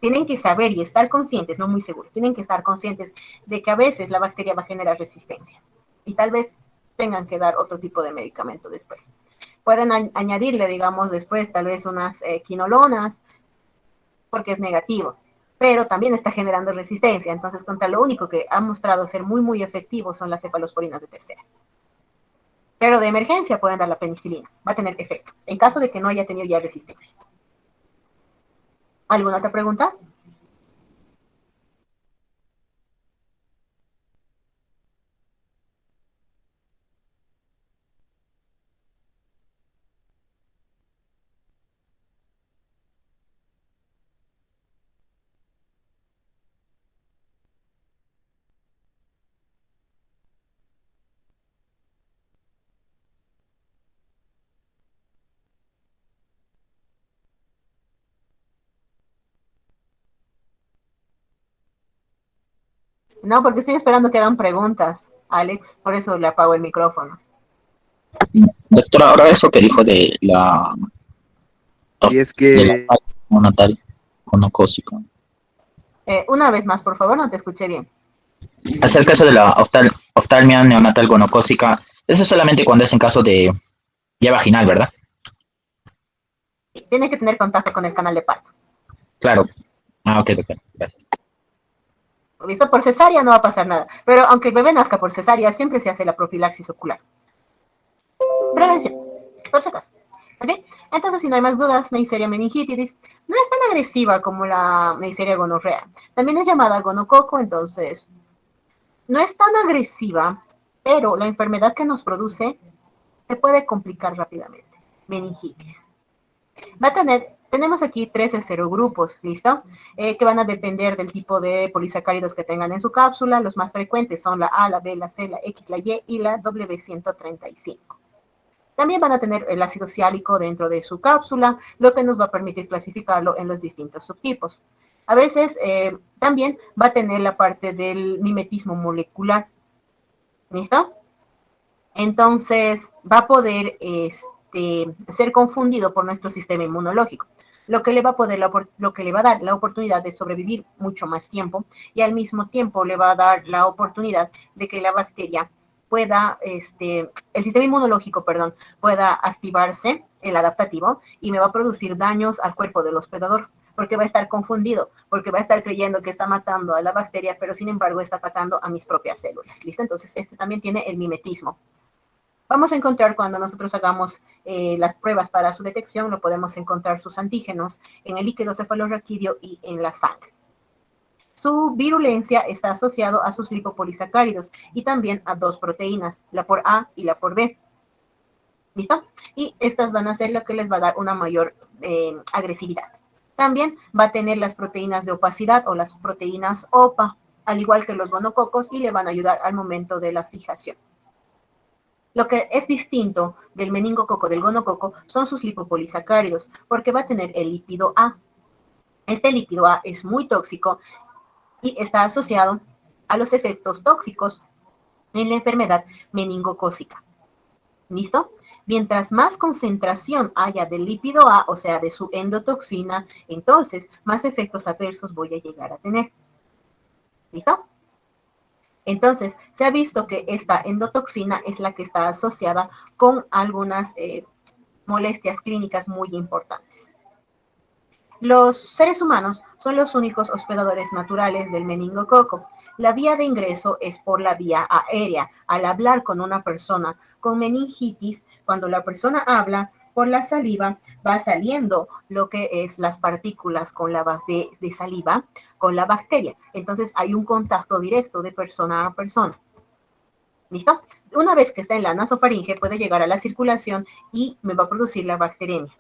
tienen que saber y estar conscientes, no muy seguros, tienen que estar conscientes de que a veces la bacteria va a generar resistencia y tal vez tengan que dar otro tipo de medicamento después. Pueden añadirle, digamos, después tal vez unas quinolonas, porque es negativo, pero también está generando resistencia. Entonces, contra lo único que ha mostrado ser muy, muy efectivo son las cefalosporinas de tercera. Pero de emergencia pueden dar la penicilina, va a tener efecto, en caso de que no haya tenido ya resistencia. ¿Alguna otra pregunta? No, porque estoy esperando que hagan preguntas, Alex, por eso le apago el micrófono. Doctora, ahora eso que dijo de la Y es de la que, neonatal gonocócica. Una vez más, por favor, no te escuché bien. Acerca eso de la oftalmia neonatal gonocócica, eso es solamente cuando es en caso de ya vaginal, ¿verdad? Tiene que tener contacto con el canal de parto. Claro. Ah, ok, doctor. Gracias. ¿Listo? Por cesárea no va a pasar nada, pero aunque el bebé nazca por cesárea, siempre se hace la profilaxis ocular. Prevención, por si acaso. ¿Okay? Entonces, si no hay más dudas, Neisseria meningitis no es tan agresiva como la Neisseria gonorrea. También es llamada gonococo, entonces no es tan agresiva, pero la enfermedad que nos produce se puede complicar rápidamente. Meningitis. Va a tener, tenemos aquí 13 serogrupos, ¿listo? Que van a depender del tipo de polisacáridos que tengan en su cápsula. Los más frecuentes son la A, la B, la C, la X, la Y y la W135. También van a tener el ácido ciálico dentro de su cápsula, lo que nos va a permitir clasificarlo en los distintos subtipos. A veces también va a tener la parte del mimetismo molecular. ¿Listo? Entonces va a poder ser confundido por nuestro sistema inmunológico, lo que le va a dar la oportunidad de sobrevivir mucho más tiempo y al mismo tiempo le va a dar la oportunidad de que la bacteria pueda, el sistema inmunológico, perdón, pueda activarse, el adaptativo, y me va a producir daños al cuerpo del hospedador, porque va a estar confundido, porque va a estar creyendo que está matando a la bacteria, pero sin embargo está atacando a mis propias células. ¿Listo? Entonces, también tiene el mimetismo. Vamos a encontrar cuando nosotros hagamos las pruebas para su detección, lo podemos encontrar sus antígenos en el líquido cefalorraquídeo y en la sangre. Su virulencia está asociado a sus lipopolisacáridos y también a dos proteínas, la por A y la por B. ¿Listo? Y estas van a ser lo que les va a dar una mayor agresividad. También va a tener las proteínas de opacidad o las proteínas OPA, al igual que los gonococos, y le van a ayudar al momento de la fijación. Lo que es distinto del meningococo del gonococo son sus lipopolisacáridos, porque va a tener el lípido A. Este lípido A es muy tóxico y está asociado a los efectos tóxicos en la enfermedad meningocócica. ¿Listo? Mientras más concentración haya del lípido A, o sea, de su endotoxina, entonces más efectos adversos voy a llegar a tener. ¿Listo? Entonces, se ha visto que esta endotoxina es la que está asociada con algunas molestias clínicas muy importantes. Los seres humanos son los únicos hospedadores naturales del meningococo. La vía de ingreso es por la vía aérea. Al hablar con una persona con meningitis, cuando la persona habla por la saliva, va saliendo lo que es las partículas con de saliva con la bacteria. Entonces hay un contacto directo de persona a persona. ¿Listo? Una vez que está en la nasofaringe, puede llegar a la circulación y me va a producir la bacteremia.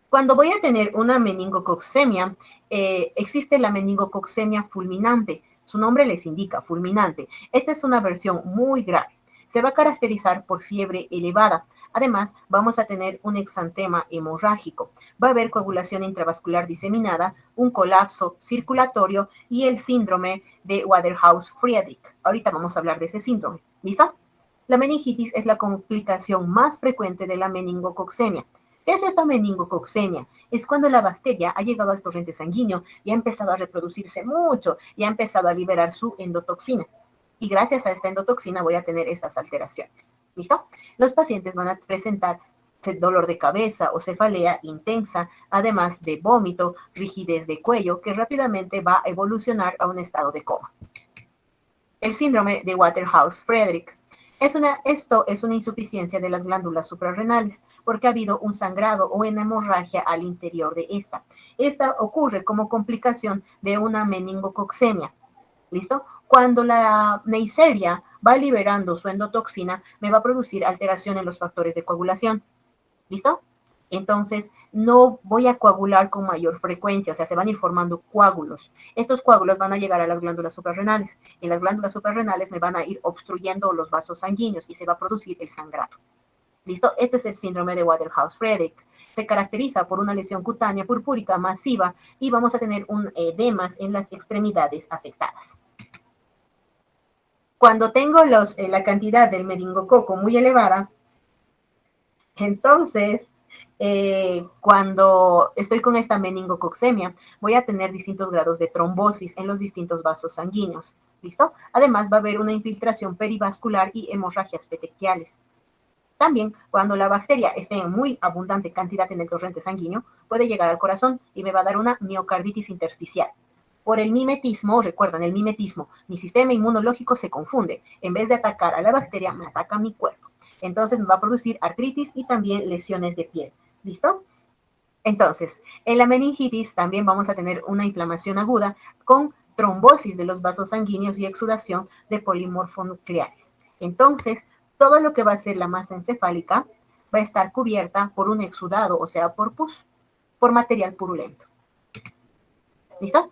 Cuando voy a tener una meningococcemia, existe la meningococcemia fulminante. Su nombre les indica, fulminante. Esta es una versión muy grave. Se va a caracterizar por fiebre elevada. Además, vamos a tener un exantema hemorrágico. Va a haber coagulación intravascular diseminada, un colapso circulatorio y el síndrome de Waterhouse-Friedrich. Ahorita vamos a hablar de ese síndrome. ¿Listo? La meningitis es la complicación más frecuente de la meningococcemia. ¿Qué es esta meningococcemia? Es cuando la bacteria ha llegado al torrente sanguíneo y ha empezado a reproducirse mucho y ha empezado a liberar su endotoxina. Y gracias a esta endotoxina voy a tener estas alteraciones. ¿Listo? Los pacientes van a presentar dolor de cabeza o cefalea intensa, además de vómito, rigidez de cuello, que rápidamente va a evolucionar a un estado de coma. El síndrome de Waterhouse-Frederick. Esto es una insuficiencia de las glándulas suprarrenales porque ha habido un sangrado o una hemorragia al interior de esta. Esta ocurre como complicación de una meningococcemia. ¿Listo? Cuando la Neisseria va liberando su endotoxina, me va a producir alteración en los factores de coagulación. ¿Listo? Entonces, no voy a coagular con mayor frecuencia, o sea, se van a ir formando coágulos. Estos coágulos van a llegar a las glándulas suprarrenales. En las glándulas suprarrenales me van a ir obstruyendo los vasos sanguíneos y se va a producir el sangrado. ¿Listo? Este es el síndrome de Waterhouse-Frederick. Se caracteriza por una lesión cutánea purpúrica masiva y vamos a tener un edemas en las extremidades afectadas. Cuando tengo la cantidad del meningococo muy elevada, entonces, cuando estoy con esta meningococcemia, voy a tener distintos grados de trombosis en los distintos vasos sanguíneos. ¿Listo? Además, va a haber una infiltración perivascular y hemorragias petequiales. También, cuando la bacteria esté en muy abundante cantidad en el torrente sanguíneo, puede llegar al corazón y me va a dar una miocarditis intersticial. Por el mimetismo, recuerdan el mimetismo, mi sistema inmunológico se confunde. En vez de atacar a la bacteria, me ataca a mi cuerpo. Entonces me va a producir artritis y también lesiones de piel. ¿Listo? Entonces, en la meningitis también vamos a tener una inflamación aguda con trombosis de los vasos sanguíneos y exudación de polimorfonucleares. Entonces, todo lo que va a ser la masa encefálica va a estar cubierta por un exudado, o sea, por pus, por material purulento. ¿Listo?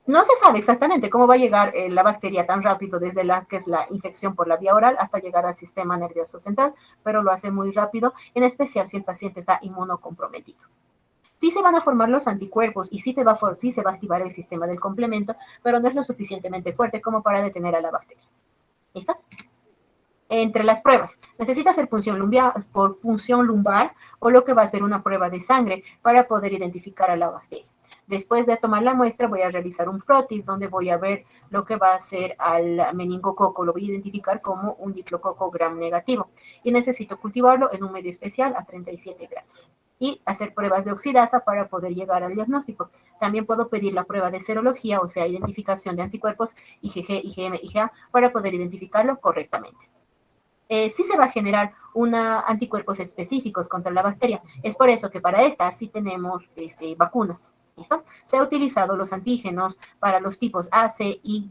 No se sabe exactamente cómo va a llegar la bacteria tan rápido desde la que es la infección por la vía oral hasta llegar al sistema nervioso central, pero lo hace muy rápido, en especial si el paciente está inmunocomprometido. Sí se van a formar los anticuerpos y sí se va a activar el sistema del complemento, pero no es lo suficientemente fuerte como para detener a la bacteria. ¿Listo? Entre las pruebas, necesita hacer punción lumbar o lo que va a ser una prueba de sangre para poder identificar a la bacteria. Después de tomar la muestra voy a realizar un frotis donde voy a ver lo que va a ser al meningococo, lo voy a identificar como un diplococo gram negativo y necesito cultivarlo en un medio especial a 37 grados y hacer pruebas de oxidasa para poder llegar al diagnóstico. También puedo pedir la prueba de serología, o sea, identificación de anticuerpos IgG, IgM, IgA para poder identificarlo correctamente. Sí se va a generar anticuerpos específicos contra la bacteria. Es por eso que para esta sí tenemos vacunas. ¿Listo? Se ha utilizado los antígenos para los tipos A, C, Y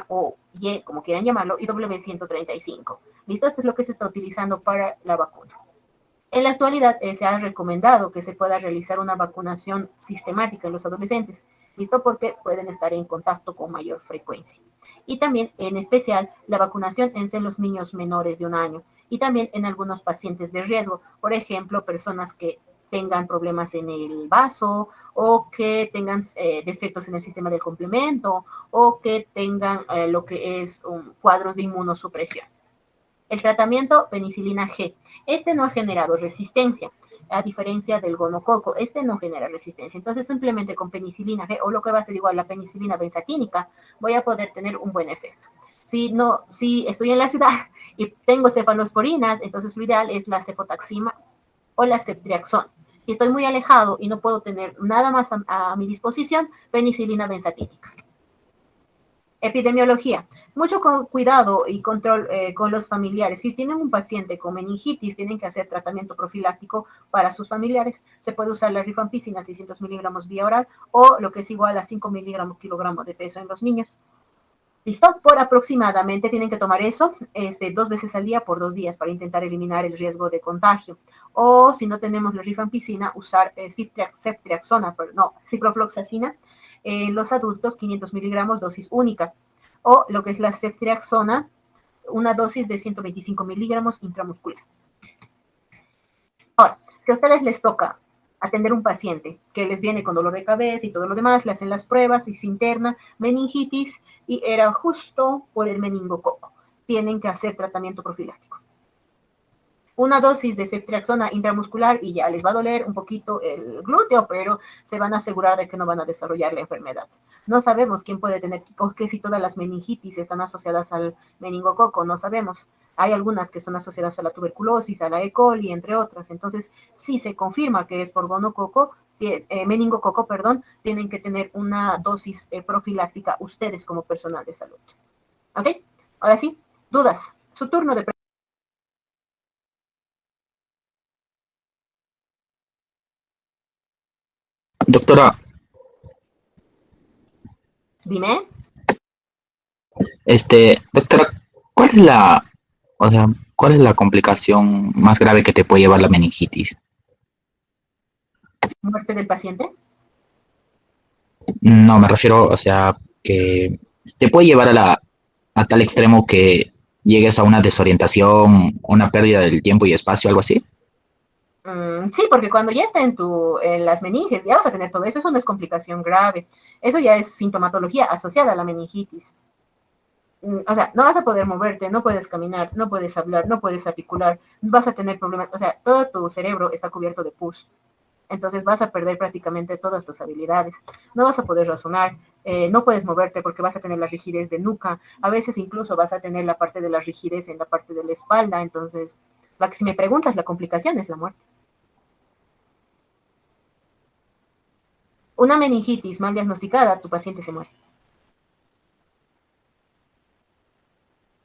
o Y, como quieran llamarlo, y W135. ¿Listo? Esto es lo que se está utilizando para la vacuna. En la actualidad se ha recomendado que se pueda realizar una vacunación sistemática en los adolescentes. ¿Listo? Porque pueden estar en contacto con mayor frecuencia. Y también, en especial, la vacunación en los niños menores de 1 año y también en algunos pacientes de riesgo, por ejemplo, personas que tengan problemas en el vaso o que tengan defectos en el sistema del complemento o que tengan lo que es cuadros de inmunosupresión. El tratamiento penicilina G. Este no ha generado resistencia, a diferencia del gonococo. Este no genera resistencia. Entonces, simplemente con penicilina G o lo que va a ser igual la penicilina benzatínica, voy a poder tener un buen efecto. Si estoy en la ciudad y tengo cefalosporinas, entonces lo ideal es la cefotaxima o la ceftriaxona. Si estoy muy alejado y no puedo tener nada más a mi disposición, penicilina benzatínica. Epidemiología. Mucho cuidado y control con los familiares. Si tienen un paciente con meningitis, tienen que hacer tratamiento profiláctico para sus familiares. Se puede usar la rifampicina 600 miligramos vía oral o lo que es igual a 5 miligramos kilogramo de peso en los niños. ¿Listo? Por aproximadamente tienen que tomar eso 2 veces al día por 2 días para intentar eliminar el riesgo de contagio. O si no tenemos la rifampicina, usar ciprofloxacina en los adultos, 500 miligramos, dosis única. O lo que es la ceftriaxona, una dosis de 125 miligramos intramuscular. Ahora, si a ustedes les toca atender un paciente que les viene con dolor de cabeza y todo lo demás, le hacen las pruebas y se interna meningitis y era justo por el meningococo. tienen que hacer tratamiento profiláctico. Una dosis de ceftriaxona intramuscular y ya les va a doler un poquito el glúteo, pero se van a asegurar de que no van a desarrollar la enfermedad. No sabemos quién puede tener, o que si todas las meningitis están asociadas al meningococo, no sabemos. Hay algunas que son asociadas a la tuberculosis, a la E. coli, entre otras. Entonces, si se confirma que es por gonococo, meningococo, perdón, tienen que tener una dosis profiláctica ustedes como personal de salud. ¿Ok? Ahora sí, dudas. Su turno de preguntas. Doctora, Dime. doctora, ¿cuál es o sea, cuál es la complicación más grave que te puede llevar la meningitis? ¿Muerte del paciente? No, me refiero, o sea, que te puede llevar a tal extremo que llegues a una desorientación, una pérdida del tiempo y espacio, algo así. Sí, porque cuando ya está en las meninges, ya vas a tener todo eso. Eso no es complicación grave. Eso ya es sintomatología asociada a la meningitis. O sea, no vas a poder moverte, no puedes caminar, no puedes hablar, no puedes articular, vas a tener problemas. O sea, todo tu cerebro está cubierto de pus. Entonces vas a perder prácticamente todas tus habilidades. No vas a poder razonar, no puedes moverte porque vas a tener la rigidez de nuca. A veces incluso vas a tener la parte de la rigidez en la parte de la espalda. Entonces, si me preguntas, la complicación es la muerte. Una meningitis mal diagnosticada, tu paciente se muere.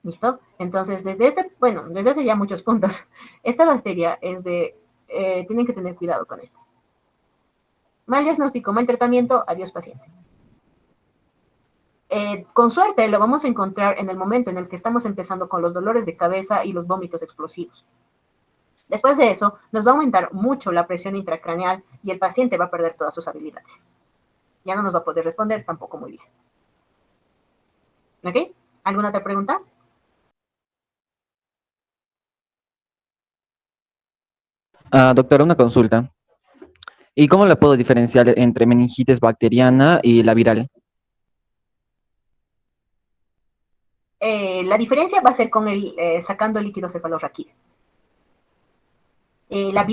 ¿Listo? Entonces, desde hace ya muchos puntos, esta bacteria tienen que tener cuidado con esto. Mal diagnóstico, mal tratamiento, adiós paciente. Con suerte lo vamos a encontrar en el momento en el que estamos empezando con los dolores de cabeza y los vómitos explosivos. Después de eso, nos va a aumentar mucho la presión intracraneal y el paciente va a perder todas sus habilidades. Ya no nos va a poder responder tampoco muy bien. ¿Ok? ¿Alguna otra pregunta? Doctora, una consulta. ¿Y cómo la puedo diferenciar entre meningitis bacteriana y la viral? La diferencia va a ser con sacando el líquido cefalorraquídeo. La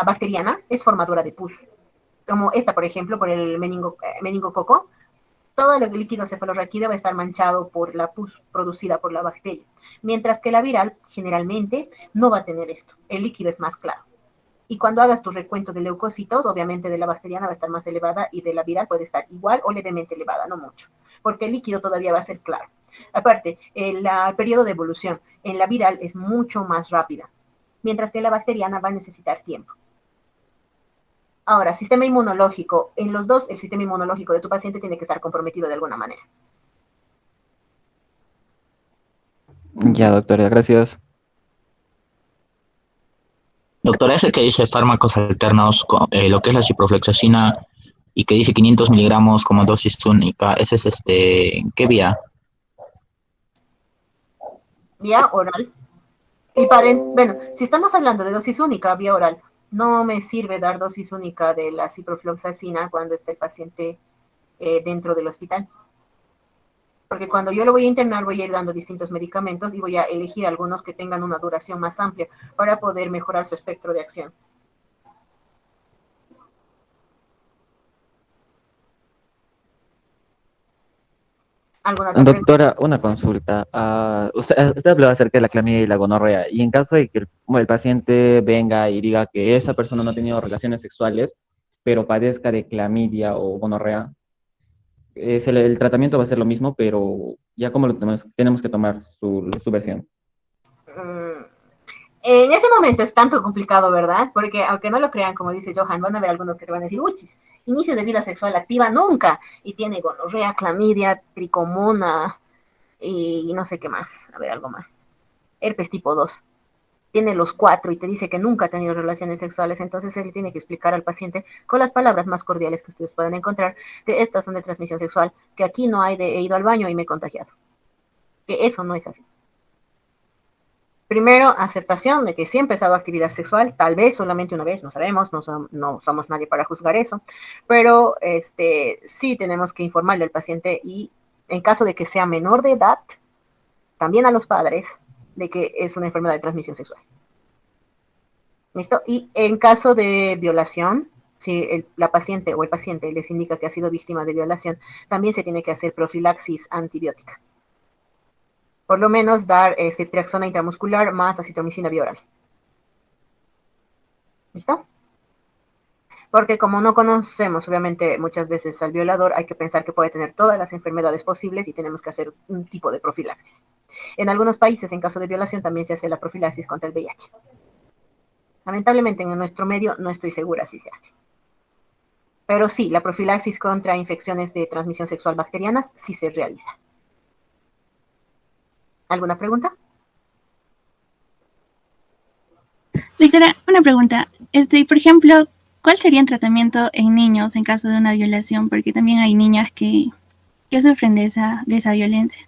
bacteriana es formadora de pus, como esta, por ejemplo, por el meningococo. Todo el líquido cefalorraquídeo va a estar manchado por la pus producida por la bacteria, mientras que la viral generalmente no va a tener esto. El líquido es más claro. Y cuando hagas tu recuento de leucocitos, obviamente de la bacteriana va a estar más elevada y de la viral puede estar igual o levemente elevada, no mucho, porque el líquido todavía va a ser claro. Aparte, el periodo de evolución en la viral es mucho más rápida, mientras que la bacteriana va a necesitar tiempo. Ahora, sistema inmunológico. En los dos, el sistema inmunológico de tu paciente tiene que estar comprometido de alguna manera. Ya, doctora, gracias. Doctora, ese que dice fármacos alternos, lo que es la ciprofloxacina y que dice 500 miligramos como dosis única, ese es ¿qué vía? Vía oral. Bueno, si estamos hablando de dosis única, vía oral, no me sirve dar dosis única de la ciprofloxacina cuando esté el paciente dentro del hospital. Porque cuando yo lo voy a internar, voy a ir dando distintos medicamentos y voy a elegir algunos que tengan una duración más amplia para poder mejorar su espectro de acción. ¿Alguna otra pregunta? Doctora, una consulta. Usted habló acerca de la clamidia y la gonorrea. Y en caso de que el paciente venga y diga que esa persona no ha tenido relaciones sexuales, pero padezca de clamidia o gonorrea, el tratamiento va a ser lo mismo, pero ya como tenemos que tomar su versión. En ese momento es tanto complicado, ¿verdad? Porque aunque no lo crean, como dice Johan, van a haber algunos que te van a decir, uchis, inicio de vida sexual activa nunca, y tiene gonorrea, clamidia, tricomona, y no sé qué más, a ver, algo más. Herpes tipo 2. Tiene los 4 y te dice que nunca ha tenido relaciones sexuales, entonces él tiene que explicar al paciente con las palabras más cordiales que ustedes pueden encontrar que estas son de transmisión sexual, que aquí no hay de he ido al baño y me he contagiado. Que eso no es así. Primero, aceptación de que sí ha empezado actividad sexual, tal vez solamente una vez, no sabemos, no somos nadie para juzgar eso, pero sí tenemos que informarle al paciente y en caso de que sea menor de edad, también a los padres de que es una enfermedad de transmisión sexual. ¿Listo? Y en caso de violación, si la paciente o el paciente les indica que ha sido víctima de violación, también se tiene que hacer profilaxis antibiótica. Por lo menos dar ceftriaxona intramuscular más acitromicina vía oral. ¿Listo? Porque como no conocemos, obviamente, muchas veces al violador, hay que pensar que puede tener todas las enfermedades posibles y tenemos que hacer un tipo de profilaxis. En algunos países, en caso de violación, también se hace la profilaxis contra el VIH. Lamentablemente, en nuestro medio no estoy segura si se hace. Pero sí, la profilaxis contra infecciones de transmisión sexual bacterianas sí se realiza. ¿Alguna pregunta? Doctora, una pregunta. Por ejemplo, ¿cuál sería el tratamiento en niños en caso de una violación? Porque también hay niñas que sufren de esa violencia.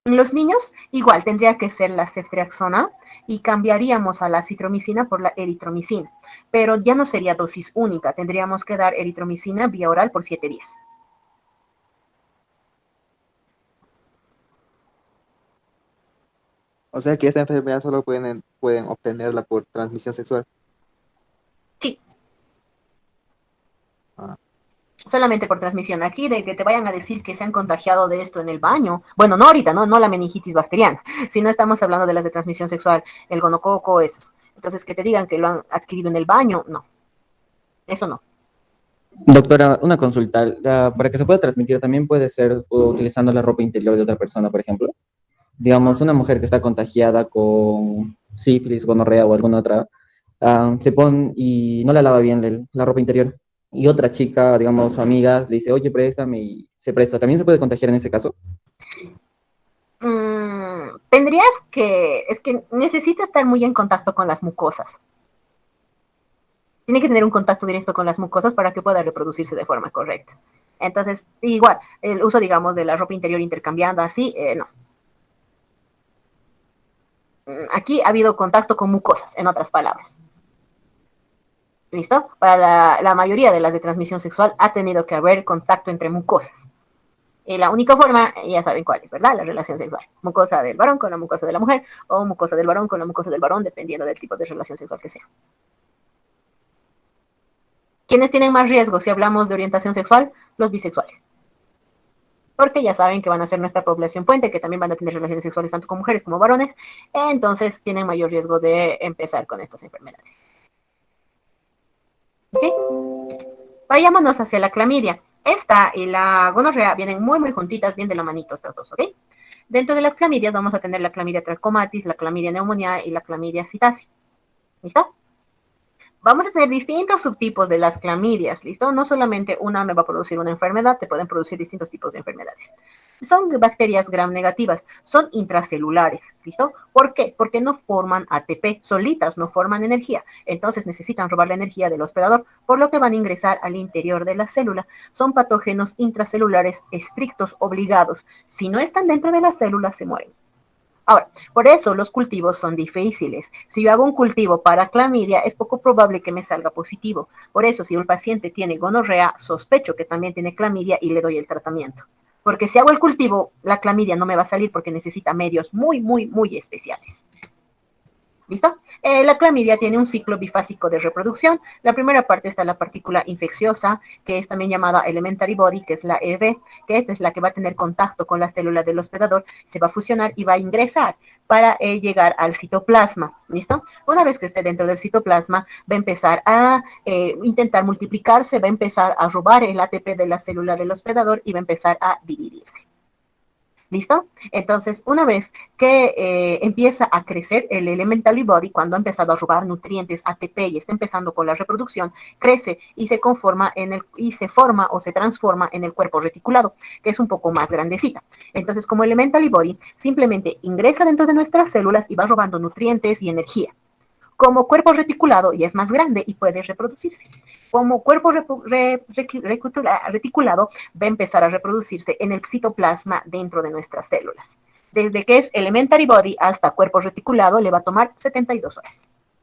En los niños, igual tendría que ser la ceftriaxona y cambiaríamos a la acitromicina por la eritromicina, pero ya no sería dosis única, tendríamos que dar eritromicina vía oral por 7 días. O sea que esta enfermedad solo pueden obtenerla por transmisión sexual. Sí. Ah. Solamente por transmisión. Aquí de que te vayan a decir que se han contagiado de esto en el baño. Bueno, no ahorita, no la meningitis bacteriana, sino estamos hablando de las de transmisión sexual, el gonococo, esos. Entonces, que te digan que lo han adquirido en el baño, no. Eso no. Doctora, una consulta. Para que se pueda transmitir también puede ser utilizando la ropa interior de otra persona, por ejemplo. Digamos, una mujer que está contagiada con sífilis, gonorrea o alguna otra, se pone y no la lava bien la ropa interior. Y otra chica, digamos, su amiga, le dice, oye, préstame, y se presta. ¿También se puede contagiar en ese caso? Tendrías que, es que necesita estar muy en contacto con las mucosas. Tiene que tener un contacto directo con las mucosas para que pueda reproducirse de forma correcta. Entonces, igual, el uso, digamos, de la ropa interior intercambiando así, no. Aquí ha habido contacto con mucosas, en otras palabras. ¿Listo? Para la mayoría de las de transmisión sexual ha tenido que haber contacto entre mucosas. Y la única forma, ya saben cuál es, ¿verdad? La relación sexual. Mucosa del varón con la mucosa de la mujer, o mucosa del varón con la mucosa del varón, dependiendo del tipo de relación sexual que sea. ¿Quiénes tienen más riesgo si hablamos de orientación sexual? Los bisexuales. Porque ya saben que van a ser nuestra población puente, que también van a tener relaciones sexuales tanto con mujeres como varones, entonces tienen mayor riesgo de empezar con estas enfermedades. ¿Ok? Vayámonos hacia la clamidia. Esta y la gonorrea vienen muy, muy juntitas, bien de la manito estas dos, ¿ok? Dentro de las clamidias vamos a tener la clamidia trachomatis, la clamidia pneumoniae y la clamidia psittaci. ¿Listo? Vamos a tener distintos subtipos de las clamidias, ¿listo? No solamente una me va a producir una enfermedad, te pueden producir distintos tipos de enfermedades. Son bacterias gram negativas, son intracelulares, ¿listo? ¿Por qué? Porque no forman ATP, solitas no forman energía, entonces necesitan robar la energía del hospedador, por lo que van a ingresar al interior de la célula. Son patógenos intracelulares estrictos, obligados. Si no están dentro de la célula, se mueren. Ahora, por eso los cultivos son difíciles. Si yo hago un cultivo para clamidia, es poco probable que me salga positivo. Por eso, si un paciente tiene gonorrea, sospecho que también tiene clamidia y le doy el tratamiento. Porque si hago el cultivo, la clamidia no me va a salir porque necesita medios muy, muy, muy especiales. ¿Listo? La clamidia tiene un ciclo bifásico de reproducción. La primera parte está la partícula infecciosa, que es también llamada elementary body, que es la EB, que esta es la que va a tener contacto con la célula del hospedador, se va a fusionar y va a ingresar para llegar al citoplasma. ¿Listo? Una vez que esté dentro del citoplasma, va a empezar a intentar multiplicarse, va a empezar a robar el ATP de la célula del hospedador y va a empezar a dividirse. ¿Listo? Entonces, una vez que empieza a crecer el elementary body, cuando ha empezado a robar nutrientes, ATP y está empezando con la reproducción, crece y se forma o se transforma en el cuerpo reticulado, que es un poco más grandecita. Entonces, como elementary body, simplemente ingresa dentro de nuestras células y va robando nutrientes y energía. Como cuerpo reticulado ya es más grande y puede reproducirse. Como cuerpo reticulado va a empezar a reproducirse en el citoplasma dentro de nuestras células. Desde que es elementary body hasta cuerpo reticulado le va a tomar 72 horas.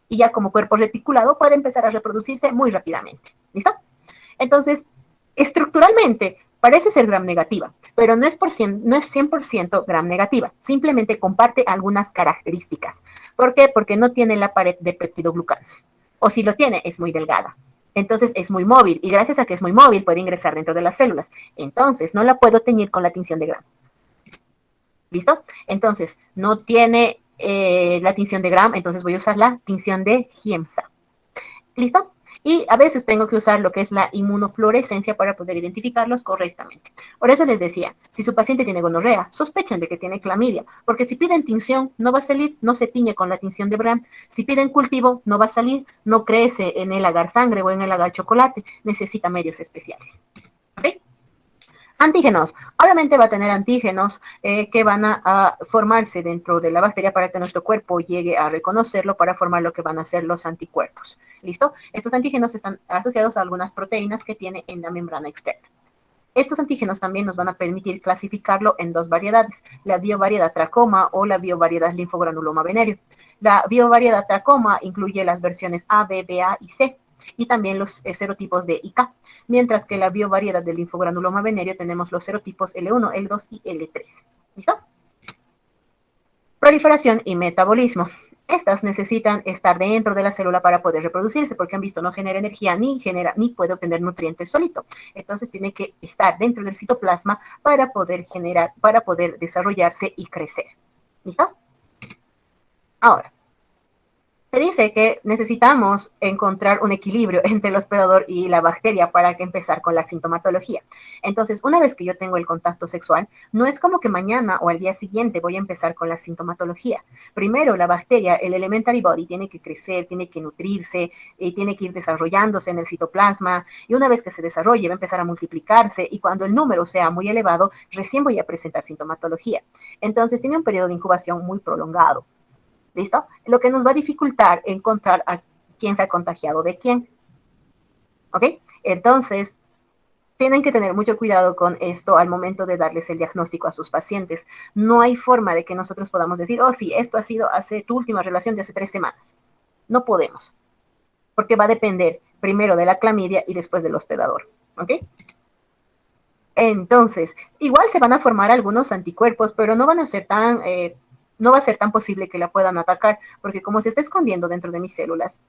Y ya como cuerpo reticulado puede empezar a reproducirse muy rápidamente. ¿Listo? Entonces, estructuralmente, Parece ser gram negativa, pero no es 100% gram negativa, simplemente comparte algunas características. ¿Por qué? Porque no tiene la pared de peptidoglucanos, o si lo tiene, es muy delgada. Entonces es muy móvil, y gracias a que es muy móvil puede ingresar dentro de las células. Entonces no la puedo teñir con la tinción de gram. ¿Listo? Entonces no tiene la tinción de gram, entonces voy a usar la tinción de Giemsa. ¿Listo? Y a veces tengo que usar lo que es la inmunofluorescencia para poder identificarlos correctamente. Por eso les decía, si su paciente tiene gonorrea, sospechen de que tiene clamidia, porque si piden tinción, no va a salir, no se tiñe con la tinción de Gram. Si piden cultivo, no va a salir, no crece en el agar sangre o en el agar chocolate, necesita medios especiales. ¿Ok? Antígenos. Obviamente va a tener antígenos que van a formarse dentro de la bacteria para que nuestro cuerpo llegue a reconocerlo para formar lo que van a ser los anticuerpos. ¿Listo? Estos antígenos están asociados a algunas proteínas que tiene en la membrana externa. Estos antígenos también nos van a permitir clasificarlo en dos variedades, la biovariedad tracoma o la biovariedad linfogranuloma venéreo. La biovariedad tracoma incluye las versiones A, B, BA y C, y también los serotipos D y K, mientras que la biovariedad del linfogranuloma venéreo tenemos los serotipos L1, L2 y L3. ¿Listo? Proliferación y metabolismo. Estas necesitan estar dentro de la célula para poder reproducirse, porque han visto no genera energía ni puede obtener nutrientes solito. Entonces tiene que estar dentro del citoplasma para poder desarrollarse y crecer. ¿Listo? Ahora, se dice que necesitamos encontrar un equilibrio entre el hospedador y la bacteria para que empezar con la sintomatología. Entonces, una vez que yo tengo el contacto sexual, no es como que mañana o al día siguiente voy a empezar con la sintomatología. Primero, la bacteria, el elementary body, tiene que crecer, tiene que nutrirse, tiene que ir desarrollándose en el citoplasma, y una vez que se desarrolle va a empezar a multiplicarse, y cuando el número sea muy elevado, recién voy a presentar sintomatología. Entonces, tiene un periodo de incubación muy prolongado. ¿Listo? Lo que nos va a dificultar encontrar a quién se ha contagiado de quién. ¿Ok? Entonces, tienen que tener mucho cuidado con esto al momento de darles el diagnóstico a sus pacientes. No hay forma de que nosotros podamos decir, oh, sí, esto ha sido tu última relación de hace 3 semanas. No podemos, porque va a depender primero de la clamidia y después del hospedador. ¿Ok? Entonces, igual se van a formar algunos anticuerpos, pero no van a ser no va a ser tan posible que la puedan atacar, porque como se está escondiendo dentro de mis células.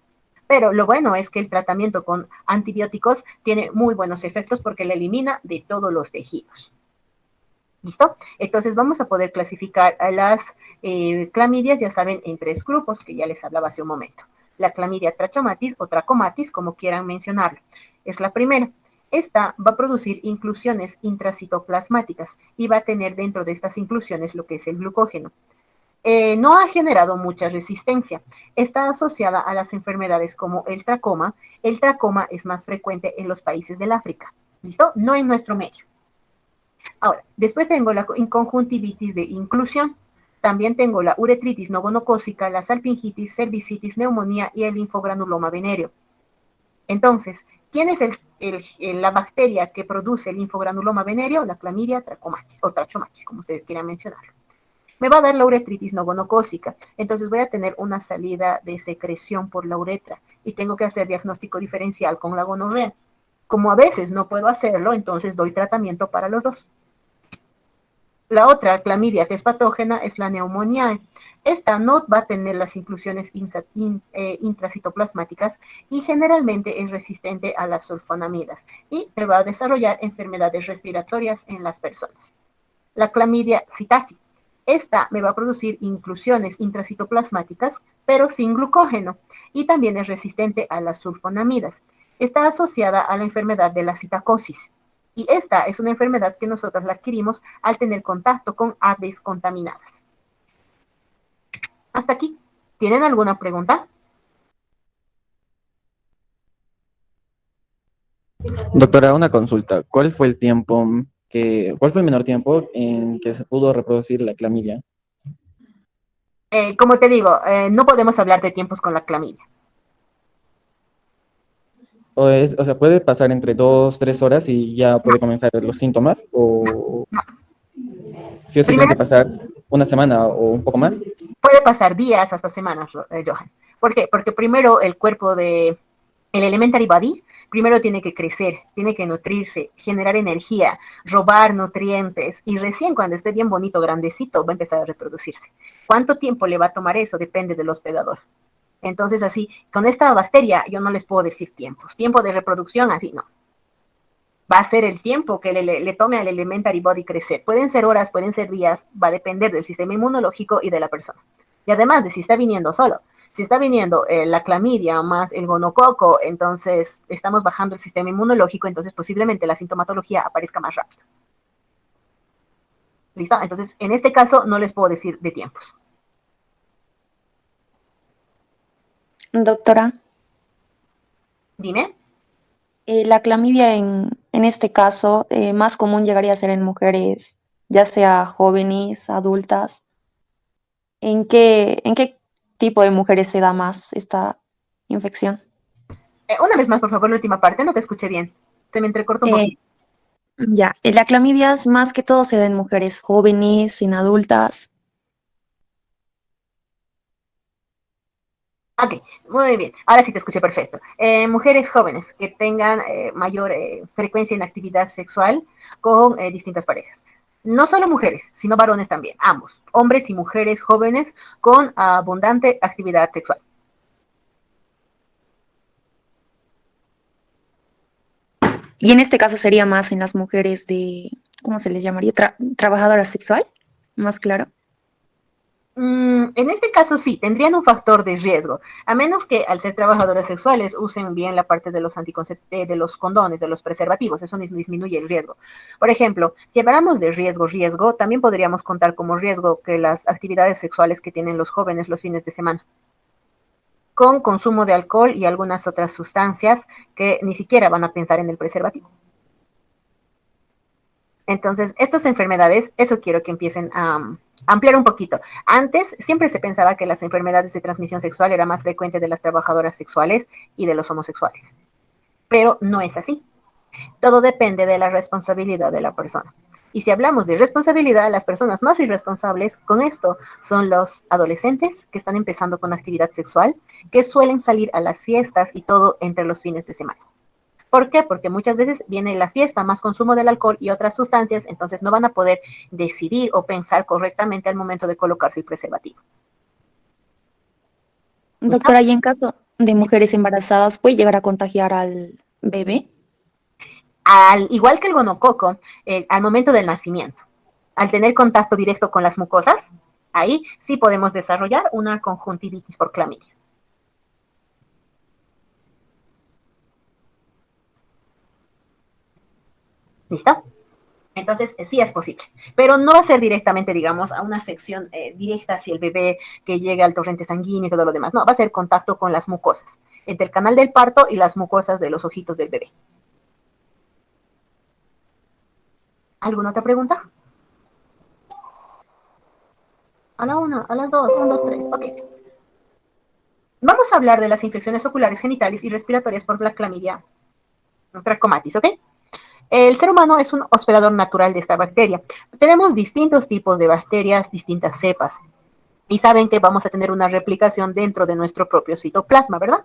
Pero lo bueno es que el tratamiento con antibióticos tiene muy buenos efectos porque la elimina de todos los tejidos. ¿Listo? Entonces vamos a poder clasificar a las clamidias, ya saben, en 3 grupos, que ya les hablaba hace un momento. La clamidia trachomatis o trachomatis, como quieran mencionarlo, es la primera. Esta va a producir inclusiones intracitoplasmáticas y va a tener dentro de estas inclusiones lo que es el glucógeno. No ha generado mucha resistencia. Está asociada a las enfermedades como el tracoma. El tracoma es más frecuente en los países del África. ¿Listo? No en nuestro medio. Ahora, después tengo la conjuntivitis de inclusión. También tengo la uretritis no gonocócica, la salpingitis, cervicitis, neumonía y el linfogranuloma venéreo. Entonces, ¿quién es la bacteria que produce el linfogranuloma venéreo? La clamidia trachomatis o trachomatis, como ustedes quieran mencionarlo. Me va a dar la uretritis no gonocócica, entonces voy a tener una salida de secreción por la uretra y tengo que hacer diagnóstico diferencial con la gonorrea. Como a veces no puedo hacerlo, entonces doy tratamiento para los dos. La otra clamidia que es patógena es la neumonía. Esta no va a tener las inclusiones intracitoplasmáticas y generalmente es resistente a las sulfonamidas y me va a desarrollar enfermedades respiratorias en las personas. La clamidia psittaci. Esta me va a producir inclusiones intracitoplasmáticas, pero sin glucógeno, y también es resistente a las sulfonamidas. Está asociada a la enfermedad de la citacosis, y esta es una enfermedad que nosotros la adquirimos al tener contacto con aves contaminadas. Hasta aquí. ¿Tienen alguna pregunta? Doctora, una consulta. ¿Cuál fue el menor tiempo en que se pudo reproducir la clamidia? Como te digo, no podemos hablar de tiempos con la clamidia. O sea, ¿puede pasar entre 2, 3 horas y ya puede comenzar los síntomas? ¿O si tiene que pasar una semana o un poco más? Puede pasar días hasta semanas, Johan. ¿Por qué? Porque primero el cuerpo el elementary body Primero tiene que crecer, tiene que nutrirse, generar energía, robar nutrientes y recién cuando esté bien bonito, grandecito, va a empezar a reproducirse. ¿Cuánto tiempo le va a tomar eso? Depende del hospedador. Entonces así, con esta bacteria yo no les puedo decir tiempos. Tiempo de reproducción, así no. Va a ser el tiempo que le tome al elementary body crecer. Pueden ser horas, pueden ser días, va a depender del sistema inmunológico y de la persona. Y además de si está viniendo solo. Si está viniendo la clamidia más el gonococo, entonces estamos bajando el sistema inmunológico, entonces posiblemente la sintomatología aparezca más rápido. ¿Listo? Entonces, en este caso no les puedo decir de tiempos. Doctora, Dime. la clamidia en este caso, más común llegaría a ser en mujeres, ya sea jóvenes, adultas. ¿En qué tipo de mujeres se da más esta infección? Una vez más, por favor, la última parte, no te escuché bien. Se me entrecortó un Eh, poquito. ya, la clamidia más que todo se da en mujeres jóvenes, en adultas. Ok, muy bien. Ahora sí te escuché perfecto. Mujeres jóvenes que tengan mayor frecuencia en actividad sexual con distintas parejas. No solo mujeres, sino varones también, ambos, hombres y mujeres jóvenes con abundante actividad sexual. Y en este caso sería más en las mujeres ¿cómo se les llamaría? Trabajadora sexual, más claro. En este caso sí, tendrían un factor de riesgo, a menos que al ser trabajadoras sexuales usen bien la parte de los de los condones, de los preservativos, eso disminuye el riesgo. Por ejemplo, si hablamos de riesgo, también podríamos contar como riesgo que las actividades sexuales que tienen los jóvenes los fines de semana, con consumo de alcohol y algunas otras sustancias que ni siquiera van a pensar en el preservativo. Entonces, estas enfermedades, eso quiero que empiecen a ampliar un poquito. Antes siempre se pensaba que las enfermedades de transmisión sexual era más frecuente de las trabajadoras sexuales y de los homosexuales. Pero no es así. Todo depende de la responsabilidad de la persona. Y si hablamos de responsabilidad, las personas más irresponsables con esto son los adolescentes que están empezando con actividad sexual, que suelen salir a las fiestas y todo entre los fines de semana. ¿Por qué? Porque muchas veces viene la fiesta, más consumo del alcohol y otras sustancias, entonces no van a poder decidir o pensar correctamente al momento de colocarse el preservativo. Doctora, y en caso de mujeres embarazadas, ¿puede llegar a contagiar al bebé? Al igual que el gonococo, al momento del nacimiento, al tener contacto directo con las mucosas, ahí sí podemos desarrollar una conjuntivitis por clamidia. ¿Listo? Entonces, sí es posible, pero no va a ser directamente, digamos, a una afección directa hacia el bebé que llegue al torrente sanguíneo y todo lo demás. No, va a ser contacto con las mucosas, entre el canal del parto y las mucosas de los ojitos del bebé. ¿Alguna otra pregunta? A la una, a las dos, 1, 2, 3, ok. Vamos a hablar de las infecciones oculares, genitales y respiratorias por la clamidia trachomatis, ¿ok? El ser humano es un hospedador natural de esta bacteria. Tenemos distintos tipos de bacterias, distintas cepas. Y saben que vamos a tener una replicación dentro de nuestro propio citoplasma, ¿verdad?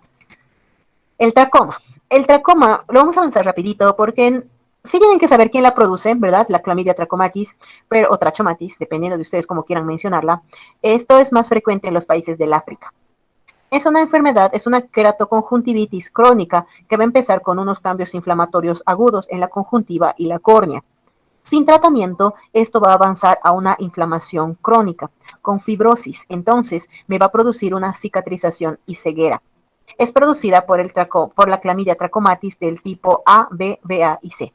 El tracoma. El tracoma, lo vamos a avanzar rapidito porque sí tienen que saber quién la produce, ¿verdad? La clamidia trachomatis, o trachomatis, dependiendo de ustedes cómo quieran mencionarla. Esto es más frecuente en los países del África. Es una enfermedad, es una queratoconjuntivitis crónica que va a empezar con unos cambios inflamatorios agudos en la conjuntiva y la córnea. Sin tratamiento, esto va a avanzar a una inflamación crónica, con fibrosis. Entonces, me va a producir una cicatrización y ceguera. Es producida por la clamidia trachomatis del tipo A, B, BA y C.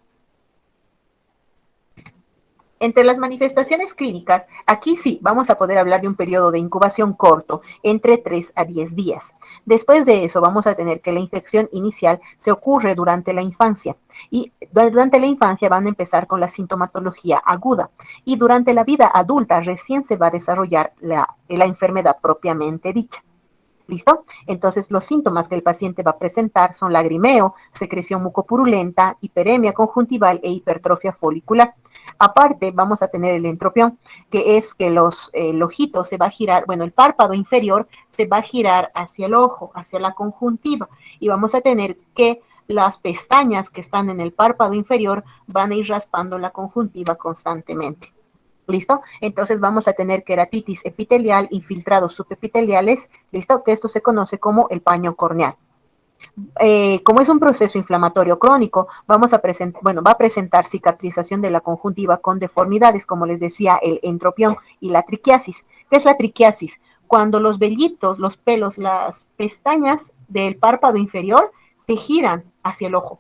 Entre las manifestaciones clínicas, aquí sí vamos a poder hablar de un periodo de incubación corto, entre 3 a 10 días. Después de eso vamos a tener que la infección inicial se ocurre durante la infancia. Y durante la infancia van a empezar con la sintomatología aguda. Y durante la vida adulta recién se va a desarrollar la enfermedad propiamente dicha. ¿Listo? Entonces, los síntomas que el paciente va a presentar son lagrimeo, secreción mucopurulenta, hiperemia conjuntival e hipertrofia folicular. Aparte, vamos a tener el entropión, que es que el ojito se va a girar, bueno, el párpado inferior se va a girar hacia el ojo, hacia la conjuntiva, y vamos a tener que las pestañas que están en el párpado inferior van a ir raspando la conjuntiva constantemente. ¿Listo? Entonces vamos a tener queratitis epitelial, infiltrados subepiteliales, ¿listo? Que esto se conoce como el paño corneal. Como es un proceso inflamatorio crónico, va a presentar cicatrización de la conjuntiva con deformidades, como les decía, el entropión y la triquiasis. ¿Qué es la triquiasis? Cuando los vellitos, los pelos, las pestañas del párpado inferior se giran hacia el ojo,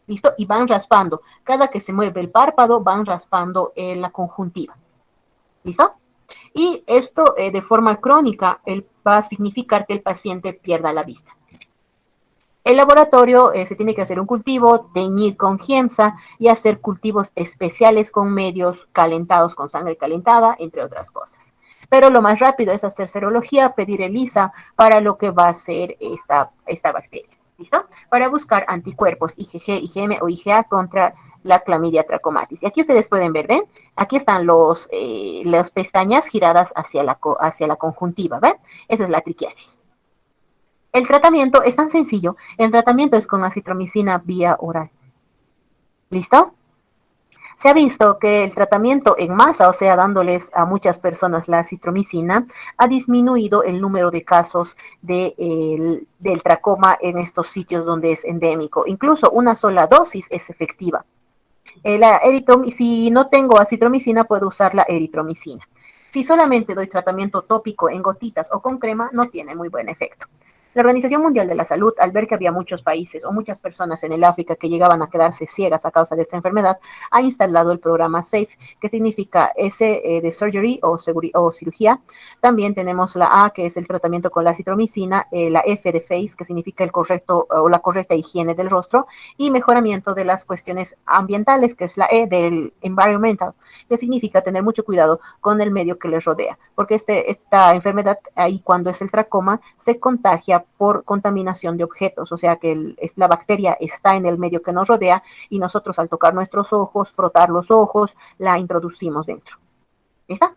¿listo? Y van raspando. Cada que se mueve el párpado, van raspando la conjuntiva, ¿listo? Y esto de forma crónica va a significar que el paciente pierda la vista. El laboratorio se tiene que hacer un cultivo, teñir con giemsa y hacer cultivos especiales con medios calentados, con sangre calentada, entre otras cosas. Pero lo más rápido es hacer serología, pedir ELISA para lo que va a ser esta bacteria. ¿Listo? Para buscar anticuerpos IgG, IgM o IgA contra la clamidia trachomatis. Y aquí ustedes pueden ver, ¿ven? Aquí están las pestañas giradas hacia la conjuntiva, ¿ven? Esa es la triquiasis. El tratamiento es tan sencillo. El tratamiento es con acitromicina vía oral. ¿Listo? Se ha visto que el tratamiento en masa, o sea, dándoles a muchas personas la acitromicina, ha disminuido el número de casos del tracoma en estos sitios donde es endémico. Incluso una sola dosis es efectiva. Si no tengo acitromicina, puedo usar la eritromicina. Si solamente doy tratamiento tópico en gotitas o con crema, no tiene muy buen efecto. La Organización Mundial de la Salud, al ver que había muchos países o muchas personas en el África que llegaban a quedarse ciegas a causa de esta enfermedad, ha instalado el programa SAFE, que significa S de surgery o cirugía. También tenemos la A, que es el tratamiento con la acitromicina, la F de face, que significa la correcta higiene del rostro, y mejoramiento de las cuestiones ambientales, que es la E del environmental, que significa tener mucho cuidado con el medio que les rodea, porque esta enfermedad, ahí cuando es el tracoma, se contagia por contaminación de objetos, o sea que la bacteria está en el medio que nos rodea y nosotros al tocar nuestros ojos, frotar los ojos, la introducimos dentro. ¿Está?